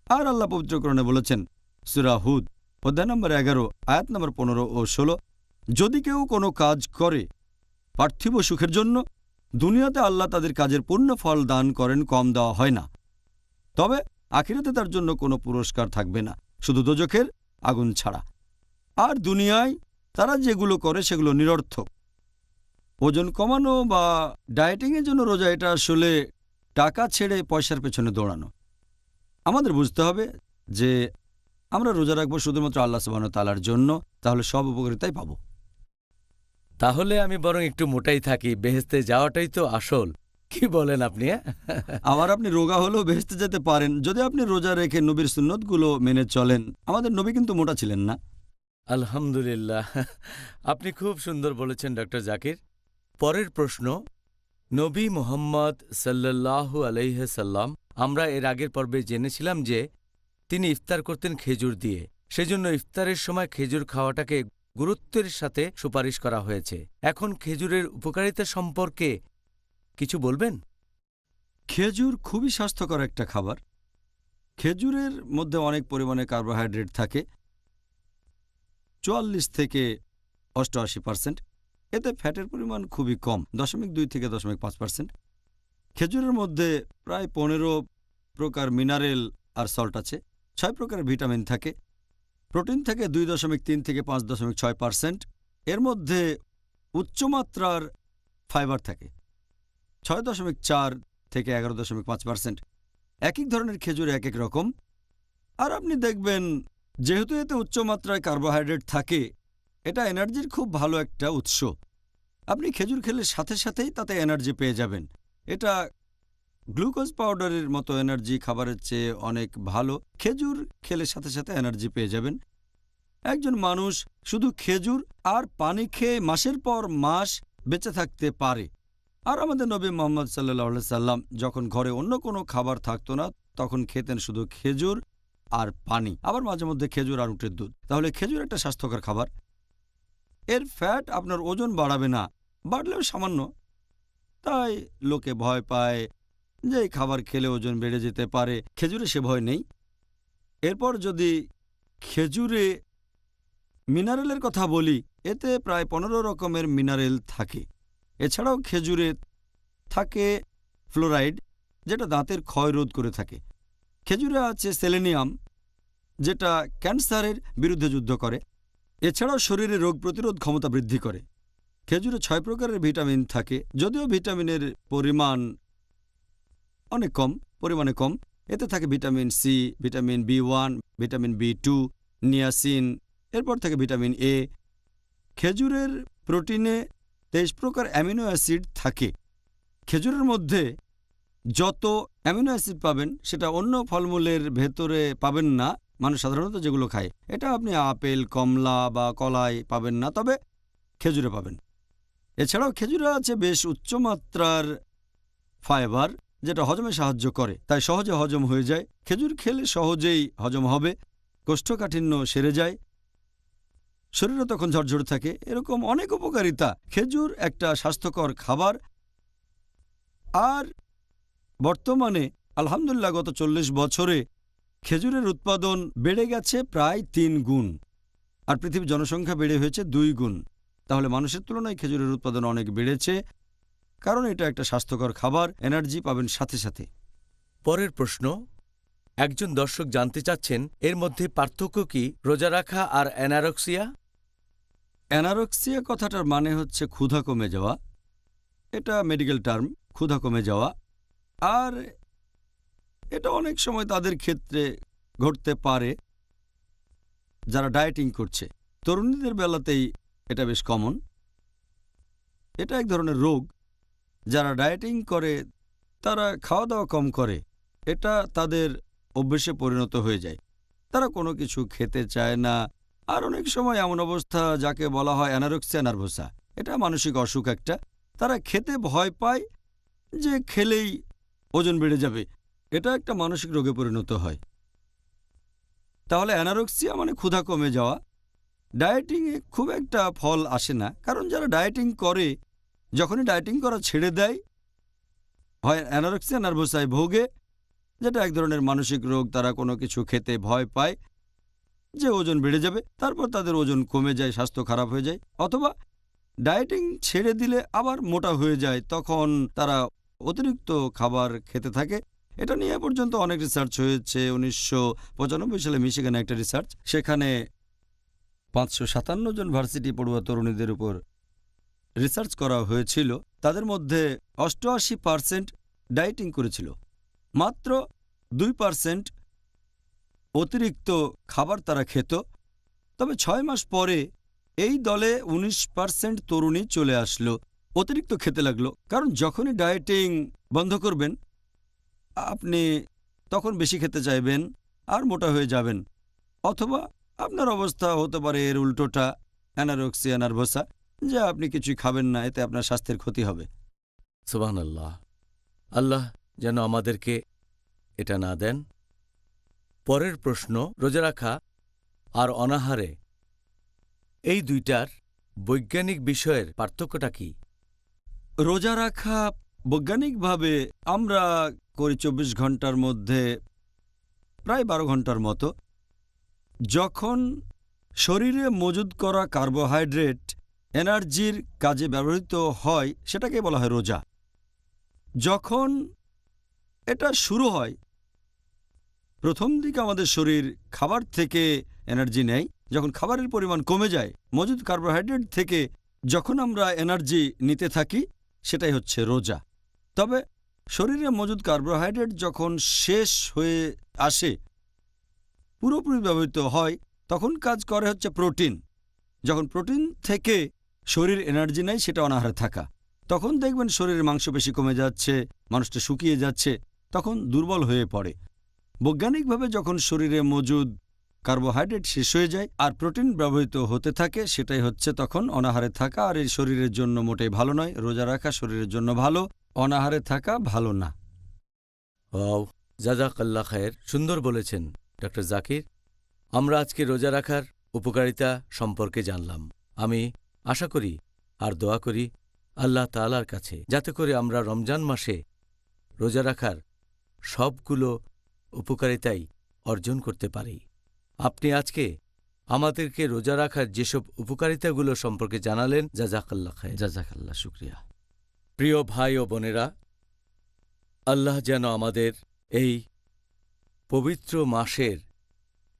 আর আল্লাহ পবিত্র কোরআনে বলেছেন সূরা হুদ অধ্যায় নম্বর 11 আয়াত নম্বর 15 ও 16, যদি কেউ কোনো কাজ করে পার্থিব সুখের জন্য, দুনিয়াতে আল্লাহ তাদের কাজের পূর্ণ ফল দান করেন, কম দেওয়া হয় না। তবে আখিরাতে তার জন্য কোনো পুরস্কার থাকবে না, শুধু দোজখের আগুন ছাড়া। আর দুনিয়ায় তারা যেগুলো করে সেগুলো নিরর্থক। ওজন কমানো বা ডায়েটিংয়ের জন্য রোজা এটা আসলে টাকা ছেড়ে পয়সার পেছনে দৌড়ানো। আমাদের বুঝতে হবে যে আমরা রোজা রাখবো শুধুমাত্র আল্লাহ সুবহানাহু ওয়া তাআলার জন্য, তাহলে সব উপকারিতাই পাবো। তাহলে আমি বরং একটু মোটাই থাকি, বেহেশতে যাওয়াটাই তো আসল। কি বলেন আপনি? আবার আপনি রোগা হলেও বেহেশতে যেতে পারেন যদি আপনি রোজা রেখে নবীর সুন্নতগুলো মেনে চলেন। আমাদের নবী কিন্তু মোটা ছিলেন না। আলহামদুলিল্লাহ, আপনি খুব সুন্দর বলেছেন ডক্টর জাকির। পরের প্রশ্ন, নবী মুহাম্মদ সাল্লাল্লাহু আলাইহি সাল্লাম, আমরা এর আগের পর্বে জেনেছিলাম যে তিনি ইফতার করতেন খেজুর দিয়ে, সেজন্য ইফতারের সময় খেজুর খাওয়াটাকে গুরুত্বের সাথে সুপারিশ করা হয়েছে। এখন খেজুরের উপকারিতা সম্পর্কে কিছু বলবেন? খেজুর খুবই স্বাস্থ্যকর একটা খাবার। খেজুরের মধ্যে অনেক পরিমাণে কার্বোহাইড্রেট থাকে, 44 থেকে 88%। এতে ফ্যাটের পরিমাণ খুবই কম, 0.2 থেকে 0.5%। খেজুরের মধ্যে প্রায় 15 প্রকার মিনারেল আর সল্ট আছে, 6 প্রকারের ভিটামিন থাকে, প্রোটিন থাকে 2.3 থেকে 5.6%। এর মধ্যে উচ্চমাত্রার ফাইবার থাকে 6.4 থেকে 11.5%। এক এক ধরনের খেজুর এক এক রকম। আর আপনি দেখবেন যেহেতু এতে উচ্চমাত্রায় কার্বোহাইড্রেট থাকে, এটা এনার্জির খুব ভালো একটা উৎস। আপনি খেজুর খেলে সাথে সাথেই তাতে এনার্জি পেয়ে যাবেন। এটা গ্লুকোজ পাউডারের মতো এনার্জি খাবারের চেয়ে অনেক ভালো। খেজুর খেলে সাথে সাথে এনার্জি পেয়ে যাবেন। একজন মানুষ শুধু খেজুর আর পানি খেয়ে মাসের পর মাস বেঁচে থাকতে পারে। আর আমাদের নবী মুহাম্মদ সাল্লাল্লাহু আলাইহি সাল্লাম যখন ঘরে অন্য কোনো খাবার থাকতো না, তখন খেতেন শুধু খেজুর আর পানি, আবার মাঝে মধ্যে খেজুর আর উটের দুধ। তাহলে খেজুর একটা স্বাস্থ্যকর খাবার। এর ফ্যাট আপনার ওজন বাড়াবে না, বাড়লেও সামান্য। তাই লোকে ভয় পায় যে এই খাবার খেলে ওজন বেড়ে যেতে পারে। খেজুরে সে ভয় নেই। এরপর যদি খেজুরে মিনারেলের কথা বলি, এতে প্রায় 15 রকমের মিনারেল থাকে। এছাড়াও খেজুরে থাকে ফ্লোরাইড, যেটা দাঁতের ক্ষয় রোধ করে থাকে। খেজুরে আছে সেলেনিয়াম, যেটা ক্যান্সারের বিরুদ্ধে যুদ্ধ করে। এছাড়াও শরীরে রোগ প্রতিরোধ ক্ষমতা বৃদ্ধি করে। খেজুরে 6 প্রকারের ভিটামিন থাকে, যদিও ভিটামিনের পরিমাণ অনেক কম, পরিমাণে কম। এতে থাকে vitamin C, vitamin B1, vitamin B2, niacin, এরপর থাকে ভিটামিন এ। খেজুরের প্রোটিনে 23 প্রকার অ্যামিনো অ্যাসিড থাকে। খেজুরের মধ্যে যত অ্যামিনো অ্যাসিড পাবেন সেটা অন্য ফলমূলের ভেতরে পাবেন না, মানুষ সাধারণত যেগুলো খায়। এটা আপনি আপেল, কমলা বা কলায় পাবেন না, তবে খেজুরে পাবেন। এছাড়াও খেজুরে আছে বেশ উচ্চমাত্রার ফাইবার, যেটা হজমে সাহায্য করে, তাই সহজে হজম হয়ে যায়। খেজুর খেলে সহজেই হজম হবে, কোষ্ঠকাঠিন্য সেরে যায়, শরীরও তখন ঝরঝরে থাকে। এরকম অনেক উপকারিতা। খেজুর একটা স্বাস্থ্যকর খাবার। আর বর্তমানে আলহামদুলিল্লাহ গত 40 বছরে খেজুরের উৎপাদন বেড়ে গেছে প্রায় 3 গুণ, আর পৃথিবীর জনসংখ্যা বেড়ে হয়েছে 2 গুণ। তাহলে মানুষের তুলনায় খেজুরের উৎপাদন অনেক বেড়েছে, কারণ এটা একটা স্বাস্থ্যকর খাবার, এনার্জি পাবেন সাথে সাথে। পরের প্রশ্ন, একজন দর্শক জানতে চাচ্ছেন এর মধ্যে পার্থক্য কি রোজা রাখা আর অ্যানারক্সিয়া? অ্যানারক্সিয়া কথাটার মানে হচ্ছে ক্ষুধা কমে যাওয়া। এটা মেডিকেল টার্ম, ক্ষুধা কমে যাওয়া। আর এটা অনেক সময় তাদের ক্ষেত্রে ঘটতে পারে যারা ডায়েটিং করছে। তরুণীদের বেলাতেই এটা বেশ কমন। এটা এক ধরনের রোগ। যারা ডায়েটিং করে তারা খাওয়া দাওয়া কম করে, এটা তাদের অভ্যেসে পরিণত হয়ে যায়। তারা কোনো কিছু খেতে চায় না। আর অনেক সময় এমন অবস্থা যাকে বলা হয় অ্যানারক্সিয়া নার্ভোসা, এটা মানসিক অসুখ একটা। তারা খেতে ভয় পায় যে খেলেই ওজন বেড়ে যাবে, এটা একটা মানসিক রোগে পরিণত হয়। তাহলে অ্যানারক্সিয়া মানে ক্ষুধা কমে যাওয়া। ডায়েটিংয়ে খুব একটা ফল আসে না, কারণ যারা ডায়েটিং করে যখনই ডায়েটিং করা ছেড়ে দেয় হয় অ্যানারক্সিয়া নার্ভোসায় ভোগে, যেটা এক ধরনের মানসিক রোগ। তারা কোনো কিছু খেতে ভয় পায় যে ওজন বেড়ে যাবে, তারপর তাদের ওজন কমে যায়, স্বাস্থ্য খারাপ হয়ে যায়। অথবা ডায়েটিং ছেড়ে দিলে আবার মোটা হয়ে যায়, তখন তারা অতিরিক্ত খাবার খেতে থাকে। এটা নিয়ে পর্যন্ত অনেক রিসার্চ হয়েছে। 1995 সালে মিশিগানে একটা রিসার্চ, সেখানে 557 জন ভার্সিটি পড়ুয়া তরুণীদের উপর রিসার্চ করা হয়েছিল, তাদের মধ্যে 88% ডায়েটিং করেছিল, মাত্র 2% অতিরিক্ত খাবার তারা খেত। তবে 6 মাস পরে এই দলে 19% তরুণী চলে আসলো, অতিরিক্ত খেতে লাগলো। কারণ যখনই ডায়েটিং বন্ধ করবেন আপনি তখন বেশি খেতে চাইবেন আর মোটা হয়ে যাবেন, অথবা আপনার অবস্থা হতে পারে এর উল্টোটা, অ্যানারক্সিয়া নার্ভোসা, যে আপনি কিছুই খাবেন না, এতে আপনার স্বাস্থ্যের ক্ষতি হবে। সুবহানাল্লাহ, আল্লাহ যেন আমাদেরকে এটা না দেন। পরের প্রশ্ন, রোজা রাখা আর অনাহারে এই দুইটার বৈজ্ঞানিক বিষয়ের পার্থক্যটা কি? রোজা রাখা বৈজ্ঞানিকভাবে আমরা করি 24 ঘন্টার মধ্যে প্রায় 12 ঘন্টার মতো। যখন শরীরে মজুদ করা কার্বোহাইড্রেট এনার্জির কাজে ব্যবহৃত হয় সেটাকে বলা হয় রোজা। যখন এটা শুরু হয়, প্রথম দিকে আমাদের শরীর খাবার থেকে এনার্জি নেয়। যখন খাবারের পরিমাণ কমে যায়, মজুদ কার্বোহাইড্রেট থেকে যখন আমরা এনার্জি নিতে থাকি, সেটাই হচ্ছে রোজা। তবে শরীরে মজুদ কার্বোহাইড্রেট যখন শেষ হয়ে আসে, পুরোপুরি ব্যবহৃত হয়, তখন কাজ করে হচ্ছে প্রোটিন। যখন প্রোটিন থেকে শরীর এনার্জি নেয়, সেটা অনাহারে থাকা। তখন দেখবেন শরীরের মাংসপেশি কমে যাচ্ছে, মানুষটা শুকিয়ে যাচ্ছে, তখন দুর্বল হয়ে পড়ে। বৈজ্ঞানিকভাবে যখন শরীরে মজুদ কার্বোহাইড্রেট শেষ হয়ে যায় আর প্রোটিন ব্যবহৃত হতে থাকে, সেটাই হচ্ছে তখন অনাহারে থাকা। আর এই শরীরের জন্য মোটেই ভালো নয়। রোজা রাখা শরীরের জন্য ভালো, অনাহারে থাকা ভালো না। ওয়াও, জাযাকাল্লাহ খায়ের, সুন্দর বলেছেন ডক্টর জাকির। আমরা আজকে রোজা রাখার উপকারিতা সম্পর্কে জানলাম। আমি আশা করি আর দোয়া করি আল্লাহ তাআলার কাছে যাতে করে আমরা রমজান মাসে রোজা রাখার সবগুলো উপকারিতাই অর্জন করতে পারি। আপনি আজকে আমাদেরকে রোজা রাখার যেসব উপকারিতাগুলো সম্পর্কে জানালেন, জাযাকাল্লাহ খায়ের। জাযাকাল্লাহ, শুকরিয়া। প্রিয় ভাই ও বোনেরা, আল্লাহ যেন আমাদের এই পবিত্র মাসের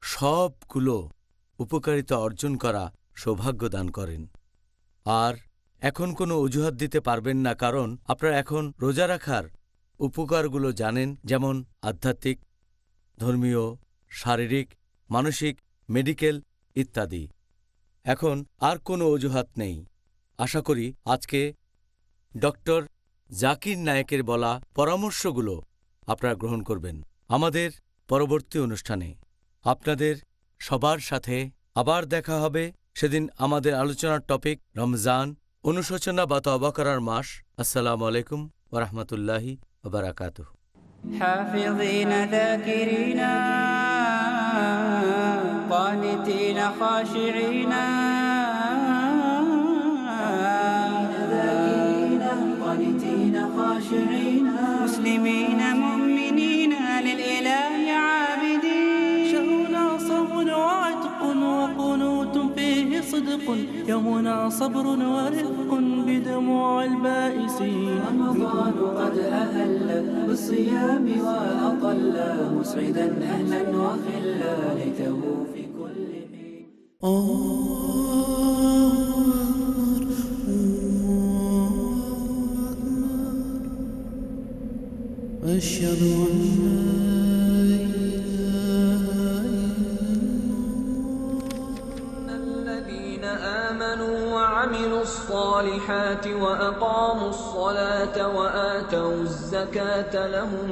সবগুলো উপকারিতা অর্জন করা সৌভাগ্য দান করেন। আর এখন কোনো অজুহাত দিতে পারবেন না, কারণ আপনারা এখন রোজা রাখার উপকারগুলো জানেন, যেমন আধ্যাত্মিক, ধর্মীয়, শারীরিক, মানসিক, মেডিকেল ইত্যাদি। এখন আর কোনো অজুহাত নেই। আশা করি আজকে ডক্টর জাকির নায়েকের বলা পরামর্শগুলো আপনারা গ্রহণ করবেন। আমাদের পরবর্তী অনুষ্ঠানে আপনাদের সবার সাথে আবার দেখা হবে। সেদিন আমাদের আলোচনার টপিক রমজান, অনুশোচনা বা তওবা করার মাস। আসসালামু আলাইকুম ওয়া রাহমাতুল্লাহি ওয়া বারাকাতুহু। حافظين ذاكرين قانتين خاشعين مسلمين مؤمنين للإله عابدين. شهرنا صوم وعتق وقنوت فيه صدق، يومنا صبر ورفق بدموع البائسين. رمضان قد أهل بالصيام وأطل مسعدا أهلا وخلا ليته في كل حين. أشهد أن الذين آمنوا وعملوا الصالحات وأقاموا الصلاة وآتوا الزكاة لهم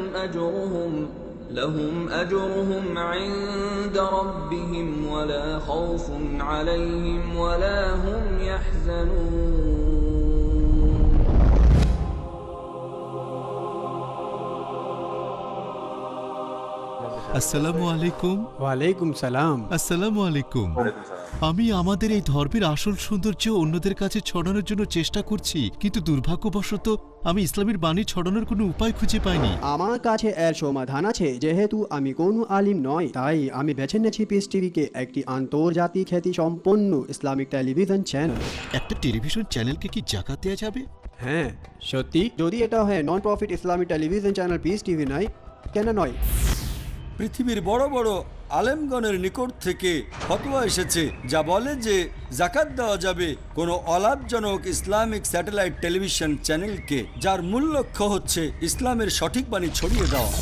أجرهم عند ربهم ولا خوف عليهم ولا هم يحزنون. আসসালামু আলাইকুম। ওয়ালাইকুম সালাম। আসসালামু আলাইকুম। আমি আমাদের এই ধর্মের আসল সৌন্দর্য অন্যদের কাছে ছড়ানোর জন্য চেষ্টা করছি, কিন্তু দুর্ভাগ্যবশত আমি ইসলামের বাণী ছড়ানোর কোনো উপায় খুঁজে পাইনি। আমার কাছে এর সমাধান আছে। যেহেতু আমি কোনো আলিম নই, তাই আমি বেছে নিয়েছি পিস টিভিকে, একটি আন্তর্জাতিক খ্যাতি সম্পন্ন ইসলামিক টেলিভিশন চ্যানেল। একটা টেলিভিশন চ্যানেলকে কি জাকাত দেওয়া যাবে? হ্যাঁ, সত্যি। যদি এটা হয় non profit Islamic television channel piece TV নয়, কেন নয়? পৃথিবীর বড় বড় আলেমগণের নিকট থেকে ফতোয়া এসেছে যা বলে যে জাকাত দেওয়া যাবে কোনো অলাভজনক ইসলামিক স্যাটেলাইট টেলিভিশন চ্যানেলকে, যার মূল লক্ষ্য হচ্ছে ইসলামের সঠিক বাণী ছড়িয়ে দেওয়া।